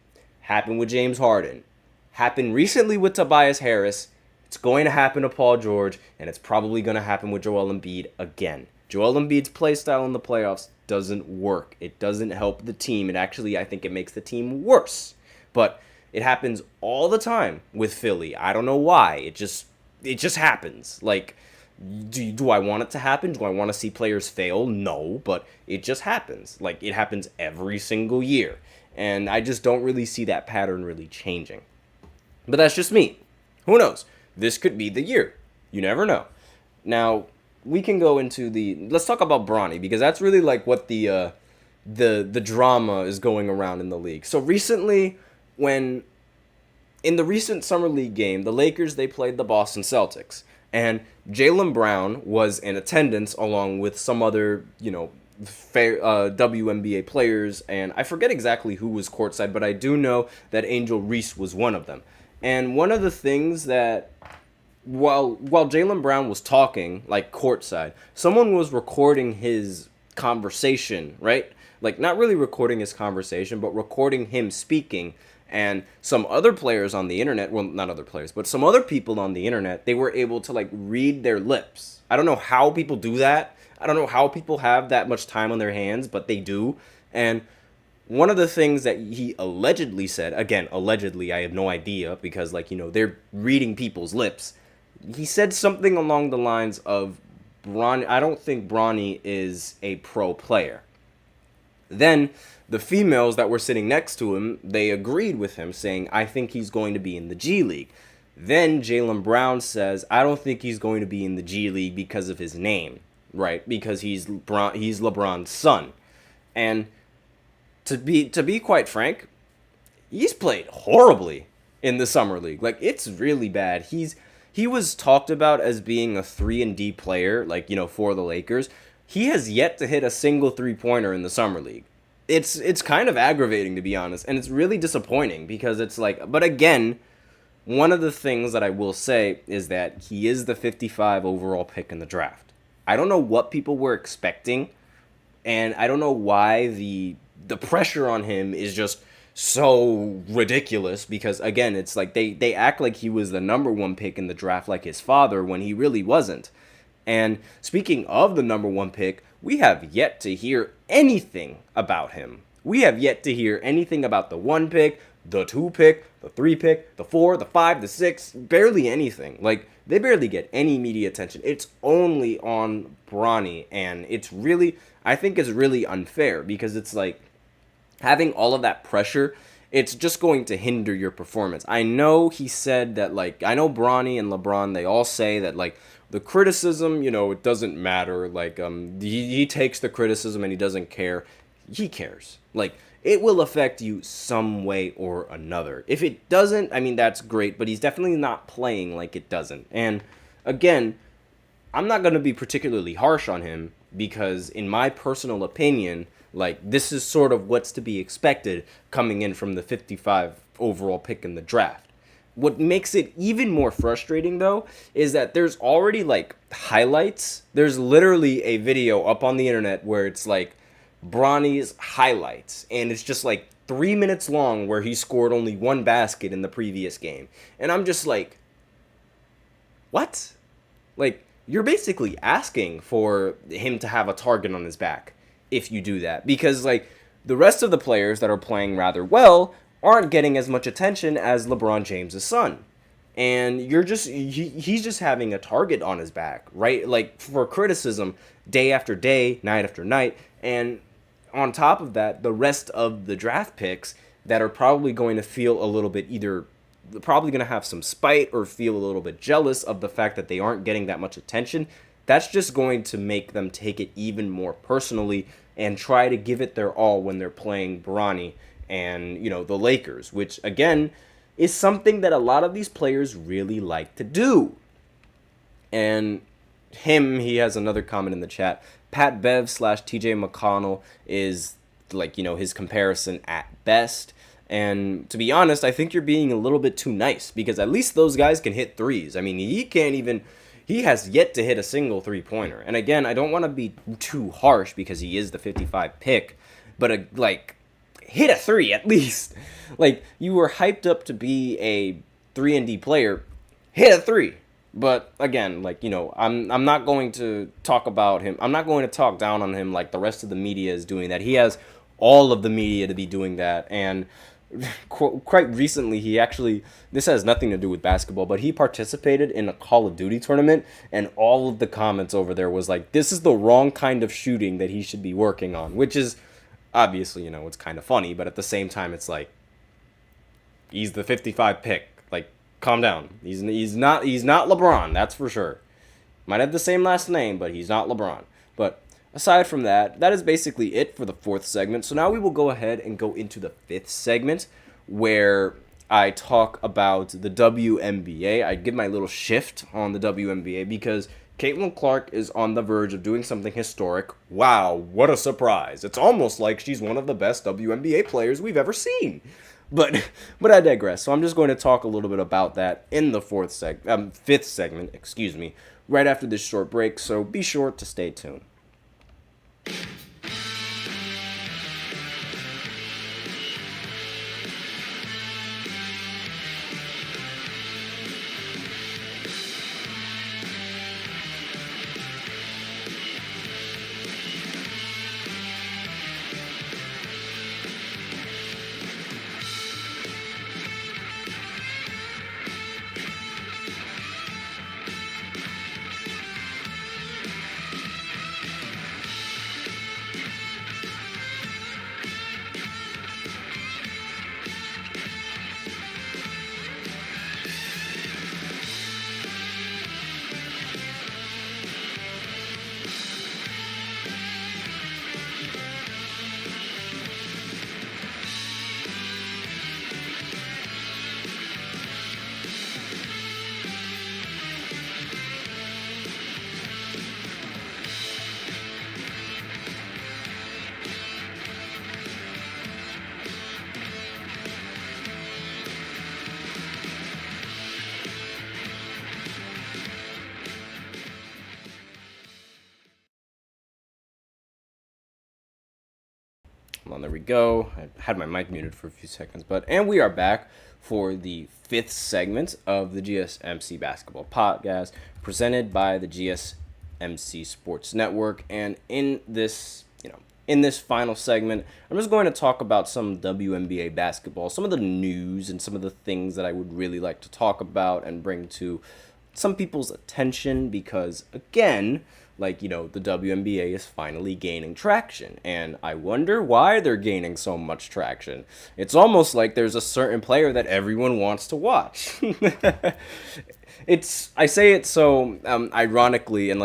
Happened with James Harden. Happened recently with Tobias Harris. It's going to happen to Paul George, and it's probably going to happen with Joel Embiid again. Joel Embiid's play style in the playoffs doesn't work. It doesn't help the team. It actually, I think it makes the team worse. But it happens all the time with Philly. I don't know why. It just happens. Like, do I want it to happen? Do I want to see players fail? No, but it just happens. Like, it happens every single year. And I just don't really see that pattern really changing. But that's just me. Who knows? This could be the year. You never know. Now, we can go into let's talk about Bronny, because that's really like what the drama is going around in the league. So recently, in the recent Summer League game, the Lakers, they played the Boston Celtics. And Jaylen Brown was in attendance along with some other, WNBA players. And I forget exactly who was courtside, but I do know that Angel Reese was one of them. And one of the things that, while Jaylen Brown was talking, like courtside, someone was recording his conversation, right? Like, not really recording his conversation, but recording him speaking. And some other players on the internet, well, not other players, but some other people on the internet, they were able to, like, read their lips. I don't know how people do that. I don't know how people have that much time on their hands, but they do. And one of the things that he allegedly said, again, allegedly, I have no idea, because, they're reading people's lips. He said something along the lines of, I don't think Bronny is a pro player. Then the females that were sitting next to him, they agreed with him, saying, I think he's going to be in the G League. Then Jaylen Brown says, I don't think he's going to be in the G League because of his name, right? Because he's LeBron's son. And to be quite frank, he's played horribly in the summer league. Like, it's really bad. He was talked about as being a 3-and-D player, like, for the Lakers. He has yet to hit a single three-pointer in the summer league. It's kind of aggravating, to be honest, and it's really disappointing because it's like, but again, one of the things that I will say is that he is the 55 overall pick in the draft. I don't know what people were expecting, and I don't know why the pressure on him is just so ridiculous because, again, it's like they act like he was the number one pick in the draft like his father when he really wasn't. And speaking of the number one pick, we have yet to hear anything about him. We have yet to hear anything about the 1 pick, the 2 pick, the 3 pick, the 4, the 5, the 6, barely anything. Like, they barely get any media attention. It's only on Bronny, and I think it's really unfair because it's like, having all of that pressure, it's just going to hinder your performance. I know he said that, like, I know Bronny and LeBron, they all say that, like, the criticism, it doesn't matter. Like, he takes the criticism and he doesn't care. He cares. Like, it will affect you some way or another. If it doesn't, I mean, that's great, but he's definitely not playing like it doesn't. And again, I'm not going to be particularly harsh on him because, in my personal opinion, like, this is sort of what's to be expected coming in from the 55 overall pick in the draft. What makes it even more frustrating, though, is that there's already, like, highlights. There's literally a video up on the internet where it's, like, Bronny's highlights, and it's just, like, 3 minutes long where he scored only 1 basket in the previous game. And I'm just like, what? Like, you're basically asking for him to have a target on his back if you do that. Because, like, the rest of the players that are playing rather well aren't getting as much attention as LeBron James' son. And he's just having a target on his back, right? Like, for criticism day after day, night after night. And on top of that, the rest of the draft picks that are probably going to feel a little bit probably going to have some spite or feel a little bit jealous of the fact that they aren't getting that much attention. That's just going to make them take it even more personally and try to give it their all when they're playing Bronny and, the Lakers, which, again, is something that a lot of these players really like to do. And he has another comment in the chat. Pat Bev / TJ McConnell is, like, his comparison at best. And to be honest, I think you're being a little bit too nice because at least those guys can hit threes. I mean, he has yet to hit a single three-pointer. And again, I don't want to be too harsh because he is the 55 pick, but hit a 3 at least. Like, you were hyped up to be a 3-and-D player, hit a 3. But again, like, I'm not going to talk about him. I'm not going to talk down on him like the rest of the media is doing that. He has all of the media to be doing that. And quite recently, this has nothing to do with basketball, but he participated in a Call of Duty tournament, and all of the comments over there was like, this is the wrong kind of shooting that he should be working on, which is obviously, it's kind of funny, but at the same time, it's like, he's the 55 pick. Like, calm down. He's not LeBron, that's for sure. Might have the same last name, but he's not LeBron. But aside from that, that is basically it for the 4th segment. So now we will go ahead and go into the 5th segment where I talk about the WNBA. I give my little shift on the WNBA because Caitlin Clark is on the verge of doing something historic. Wow, what a surprise. It's almost like she's one of the best WNBA players we've ever seen. But I digress. So I'm just going to talk a little bit about that in the 5th segment, right after this short break. So be sure to stay tuned. Hold on, there we go. I had my mic muted for a few seconds, and we are back for the 5th segment of the GSMC Basketball Podcast, presented by the GSMC Sports Network. And in this final segment, I'm just going to talk about some WNBA basketball, some of the news, and some of the things that I would really like to talk about and bring to some people's attention, because again, the WNBA is finally gaining traction, and I wonder why they're gaining so much traction. It's almost like there's a certain player that everyone wants to watch. I say it so ironically and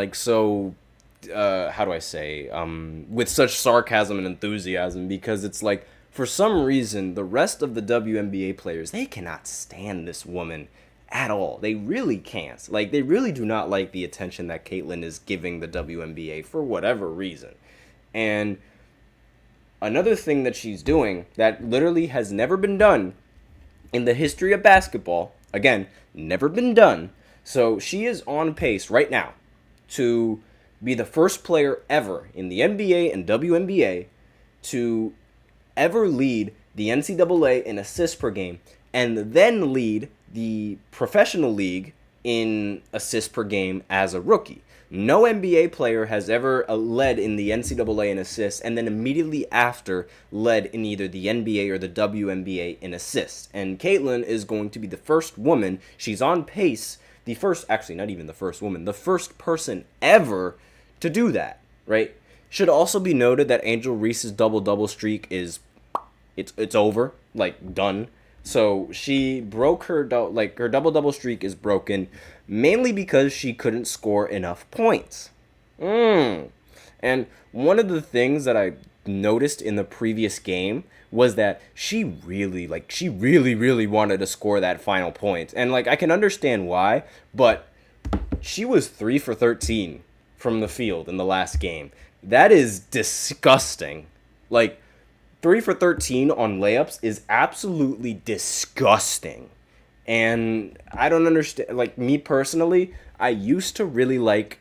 with such sarcasm and enthusiasm, because it's like, for some reason, the rest of the WNBA players, they cannot stand this woman at all. They really can't. They really do not like the attention that Caitlyn is giving the WNBA for whatever reason. And another thing that she's doing that literally has never been done in the history of basketball, again, never been done. So she is on pace right now to be the first player ever in the NBA and WNBA to ever lead the NCAA in assists per game, and then lead the professional league in assists per game as a rookie. No NBA player has ever led in the NCAA in assists and then immediately after led in either the NBA or the WNBA in assists. And Caitlyn is going to be the first woman. She's on pace, the first person ever to do that, right? Should also be noted that Angel Reese's double-double streak is over, done. So she broke her double-double streak is broken, mainly because she couldn't score enough points. And one of the things that I noticed in the previous game was that she really wanted to score that final point. And I can understand why, but she was 3 for 13 from the field in the last game. That is disgusting. 3 for 13 on layups is absolutely disgusting. And I don't understand. Me personally, I used to like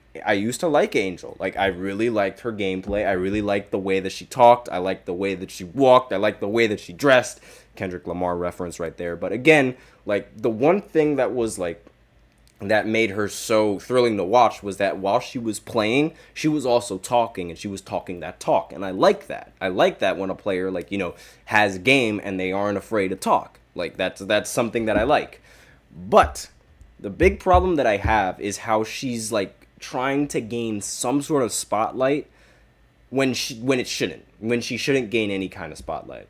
Angel. I really liked her gameplay. I really liked the way that she talked. I liked the way that she walked. I liked the way that she dressed. Kendrick Lamar reference right there. But again, the one thing that was that made her so thrilling to watch was that while she was playing, she was also talking, and she was talking that talk. And I like that. I like that when a player, has game and they aren't afraid to talk. That's something that I like. But the big problem that I have is how she's, trying to gain some sort of spotlight when she shouldn't gain any kind of spotlight.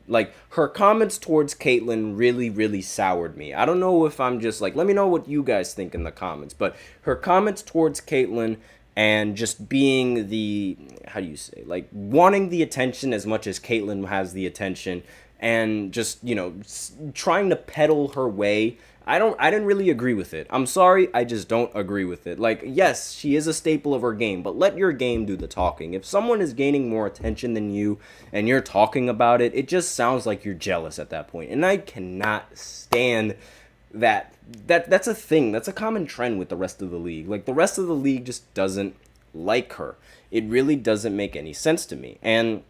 Her comments towards Caitlyn really soured me. I don't know if I'm just let me know what you guys think in the comments, but her comments towards Caitlyn and just being wanting the attention as much as Caitlyn has the attention, and just, trying to peddle her way, I didn't really agree with it. I'm sorry, I just don't agree with it. Yes, she is a staple of her game, but let your game do the talking. If someone is gaining more attention than you and you're talking about it, it just sounds like you're jealous at that point. And I cannot stand that. That's a thing. That's a common trend with the rest of the league. The rest of the league just doesn't like her. It really doesn't make any sense to me. And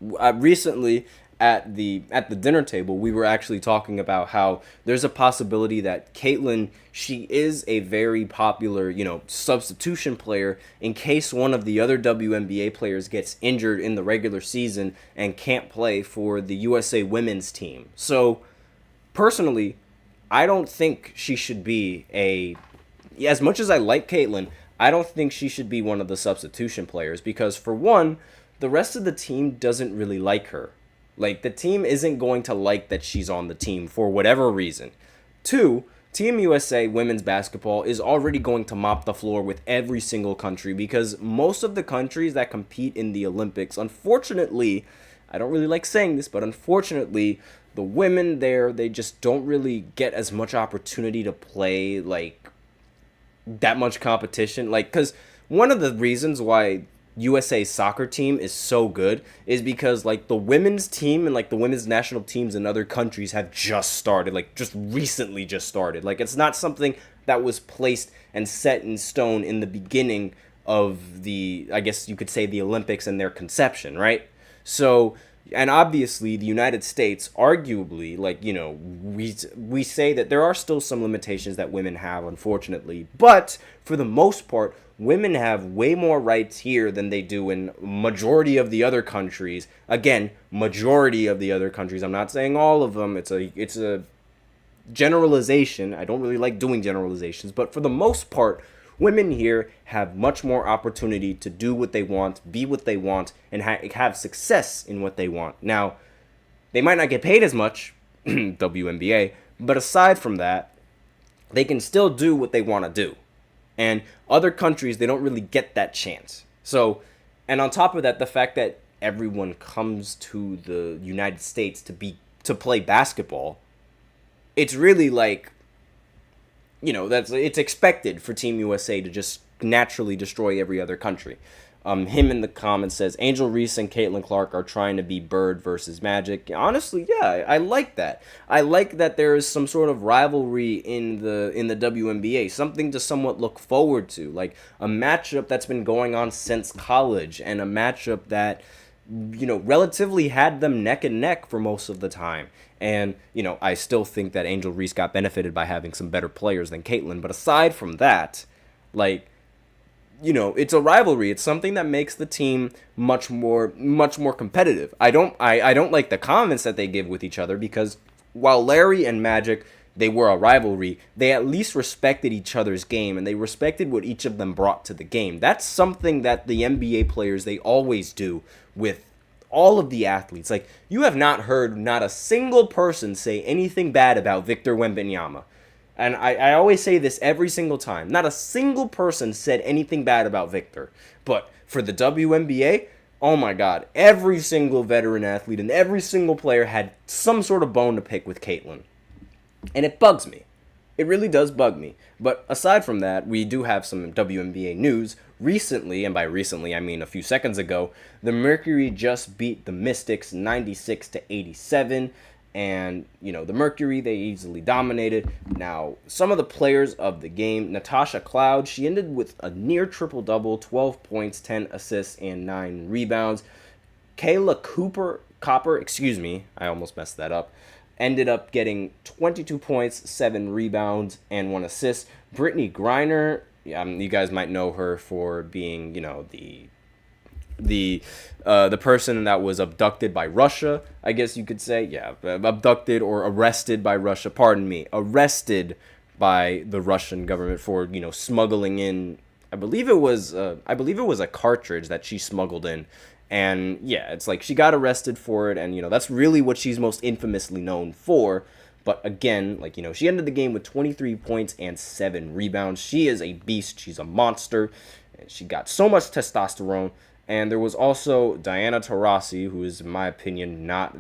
recently, at the dinner table, we were actually talking about how there's a possibility that Caitlyn, she is a very popular, substitution player in case one of the other WNBA players gets injured in the regular season and can't play for the USA women's team. So, personally, I don't think she should be as much as I like Caitlyn, I don't think she should be one of the substitution players, because for one, the rest of the team doesn't really like her. The team isn't going to like that she's on the team for whatever reason. Two, Team USA women's basketball is already going to mop the floor with every single country, because most of the countries that compete in the Olympics, unfortunately, I don't really like saying this, but unfortunately, the women there, they just don't really get as much opportunity to play, that much competition. Because one of the reasons why USA soccer team is so good is because the women's team and the women's national teams in other countries have just started, just recently just started. It's not something that was placed and set in stone in the beginning of the, I guess you could say, the Olympics and their conception, right? So And obviously the United States, arguably, like, you know, we say that there are still some limitations that women have, unfortunately, but for the most part, women have way more rights here than they do in majority of the other countries. Again, majority of the other countries. I'm not saying all of them. It's a generalization. I don't really like doing generalizations, but for the most part, women here have much more opportunity to do what they want, be what they want, and have success in what they want. Now, they might not get paid as much, WNBA, but aside from that, they can still do what they want to do. And other countries, they don't really get that chance. So, and on top of that, the fact that everyone comes to the United States to play basketball, it's really like, you know, it's expected for Team USA to just naturally destroy every other country. Him in the comments says, Angel Reese and Caitlin Clark are trying to be Bird versus Magic. Honestly, yeah, I like that. I like that there is some sort of rivalry in the WNBA, something to somewhat look forward to, like a matchup that's been going on since college, and a matchup that, you know, relatively had them neck and neck for most of the time. And, you know, I still think that Angel Reese got benefited by having some better players than Caitlin, but aside from that, like, you know, it's a rivalry. It's something that makes the team much more competitive. I don't like the comments that they give with each other, because while Larry and Magic, they were a rivalry, they at least respected each other's game, and they respected what each of them brought to the game. That's something that the NBA players, they always do with all of the athletes. Like, you have not heard not a single person say anything bad about Victor Wembanyama. And I always say this every single time. Not a single person said anything bad about Victor. But for the WNBA, oh my God, every single veteran athlete and every single player had some sort of bone to pick with Caitlin. And it bugs me. It really does bug me. But aside from that, we do have some WNBA news. Recently, and by recently I mean a few seconds ago, the Mercury just beat the Mystics 96-87. And, you know, the Mercury, they easily dominated. Now, some of the players of the game, Natasha Cloud, she ended with a near triple-double, 12 points, 10 assists, and 9 rebounds. Kayla Copper, I almost messed that up, ended up getting 22 points, 7 rebounds, and 1 assist. Brittany Griner, you guys might know her for being, you know, the person that was abducted by Russia, I guess you could say. Yeah, abducted or arrested by Russia. Pardon me. Arrested by the Russian government for, you know, smuggling in, I believe it was a cartridge that she smuggled in. And yeah, it's like she got arrested for it, and, you know, that's really what she's most infamously known for. But again, like, you know, she ended the game with 23 points and 7 rebounds. She is a beast. She's a monster. And she got so much testosterone. And there was also Diana Taurasi, who is, in my opinion, not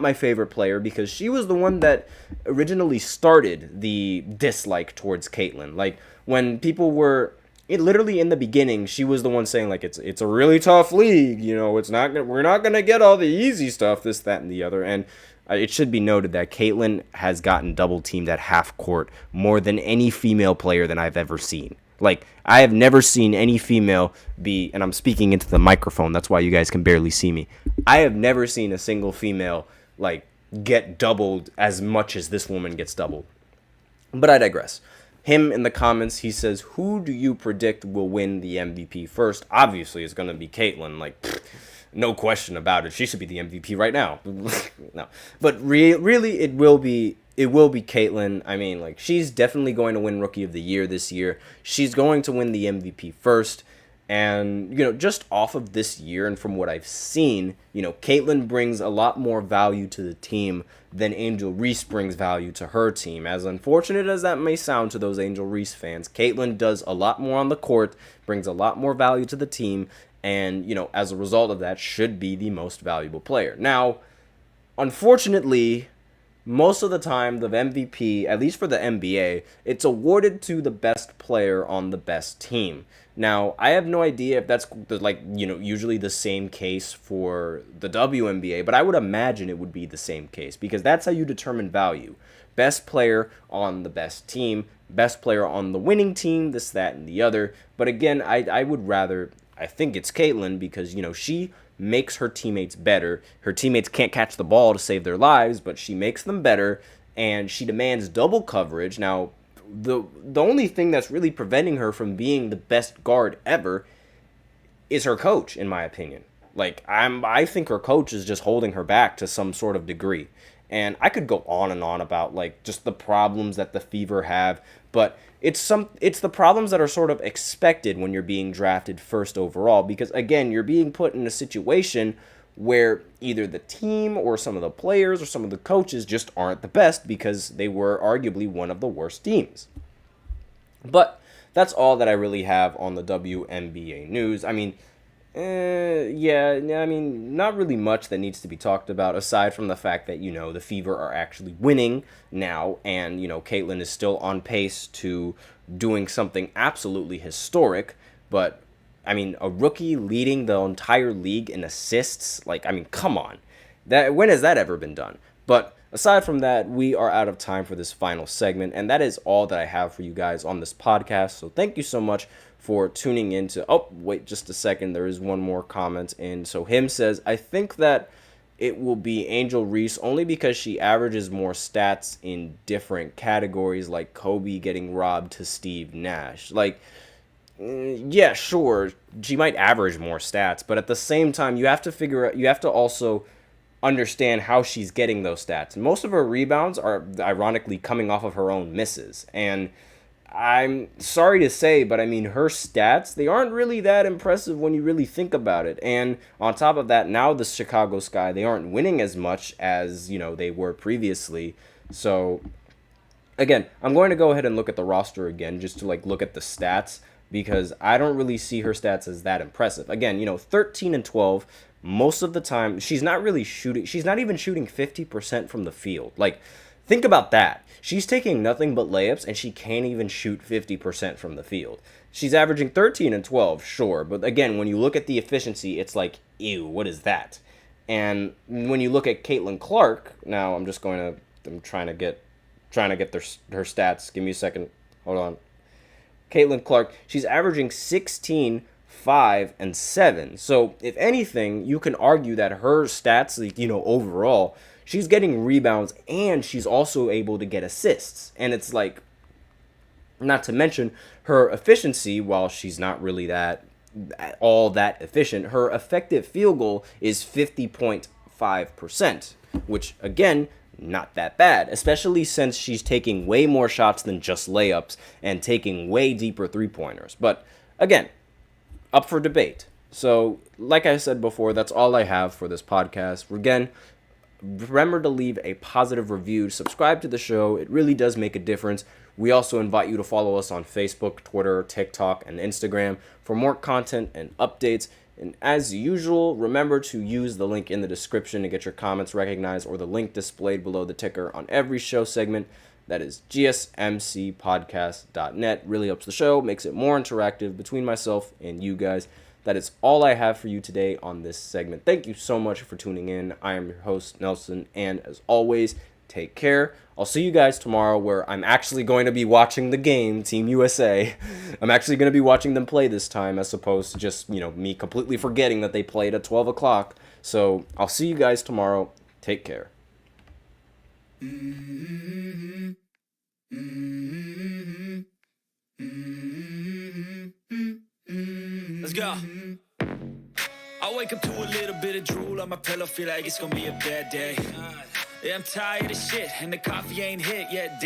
my favorite player, because she was the one that originally started the dislike towards Caitlin. Like, when people were, literally in the beginning, she was the one saying, like, it's a really tough league, you know, we're not gonna get all the easy stuff, this, that, and the other. And it should be noted that Caitlin has gotten double teamed at half court more than any female player that I've ever seen. Like, I have never seen any female be, and I'm speaking into the microphone, that's why you guys can barely see me. I have never seen a single female, like, get doubled as much as this woman gets doubled. But I digress. Him in the comments, he says, who do you predict will win the MVP first? Obviously, it's going to be Caitlin. Like, no question about it. She should be the MVP right now. No. But really, it will be Caitlin. I mean, like, she's definitely going to win Rookie of the Year this year. She's going to win the MVP first. And, you know, just off of this year and from what I've seen, you know, Caitlin brings a lot more value to the team than Angel Reese brings value to her team. As unfortunate as that may sound to those Angel Reese fans, Caitlin does a lot more on the court, brings a lot more value to the team, and, you know, as a result of that, should be the most valuable player. Now, unfortunately, most of the time, the MVP, at least for the NBA, it's awarded to the best player on the best team. Now, I have no idea if that's, like, you know, usually the same case for the WNBA, but I would imagine it would be the same case, because that's how you determine value. Best player on the best team, best player on the winning team, this, that, and the other. But again, I would rather, I think it's Caitlin, because, you know, she makes her teammates better. Her teammates can't catch the ball to save their lives, but she makes them better, and she demands double coverage. Now, the only thing that's really preventing her from being the best guard ever is her coach, in my opinion. Like, I think her coach is just holding her back to some sort of degree. And I could go on and on about, like, just the problems that the Fever have, but it's the problems that are sort of expected when you're being drafted first overall, because, again, you're being put in a situation where either the team or some of the players or some of the coaches just aren't the best because they were arguably one of the worst teams. But that's all that I really have on the WNBA news. I mean, not really much that needs to be talked about aside from the fact that, the Fever are actually winning now, and, Caitlin is still on pace to doing something absolutely historic. But, I mean, a rookie leading the entire league in assists, like, I mean, come on. When has that ever been done? But aside from that, we are out of time for this final segment, and that is all that I have for you guys on this podcast. So thank you so much for tuning in to... Oh, wait just a second. There is one more comment in. So him says, I think that it will be Angel Reese only because she averages more stats in different categories, like Kobe getting robbed to Steve Nash. Like, yeah, sure, she might average more stats, but at the same time, you have to also understand how she's getting those stats. And most of her rebounds are ironically coming off of her own misses. And I'm sorry to say, but I mean, her stats, they aren't really that impressive when you really think about it. And on top of that, now the Chicago Sky, they aren't winning as much as, they were previously. So, again, I'm going to go ahead and look at the roster again just to, look at the stats, because I don't really see her stats as that impressive. Again, 13 and 12, most of the time, she's not even shooting 50% from the field. Like, think about that. She's taking nothing but layups, and she can't even shoot 50% from the field. She's averaging 13 and 12, sure, but again, when you look at the efficiency, it's like, ew, what is that? And when you look at Caitlin Clark, now I'm trying to get her stats. Give me a second. Hold on. Caitlin Clark, she's averaging 16, 5, and 7. So, if anything, you can argue that her stats, overall, she's getting rebounds and she's also able to get assists. And it's like, not to mention her efficiency, while she's not really all that efficient, her effective field goal is 50.5%, which, again, not that bad, especially since she's taking way more shots than just layups and taking way deeper three-pointers. But, again, up for debate. So, like I said before, that's all I have for this podcast. Again, remember to leave a positive review, subscribe to the show. It really does make a difference. We also invite you to follow us on Facebook, Twitter, TikTok, and Instagram for more content and updates. And as usual, remember to use the link in the description to get your comments recognized, or the link displayed below the ticker on every show segment. That is gsmcpodcast.net. Really helps the show, makes it more interactive between myself and you guys. That is all I have for you today on this segment. Thank you so much for tuning in. I am your host, Nelson, and as always, take care. I'll see you guys tomorrow, where I'm actually going to be watching the game, Team USA. I'm actually going to be watching them play this time, as opposed to just, me completely forgetting that they played at 12 o'clock. So, I'll see you guys tomorrow. Take care. Let's go. I wake up to a little bit of drool on my pillow, feel like it's gonna be a bad day. Yeah, I'm tired of shit, and the coffee ain't hit yet. Damn.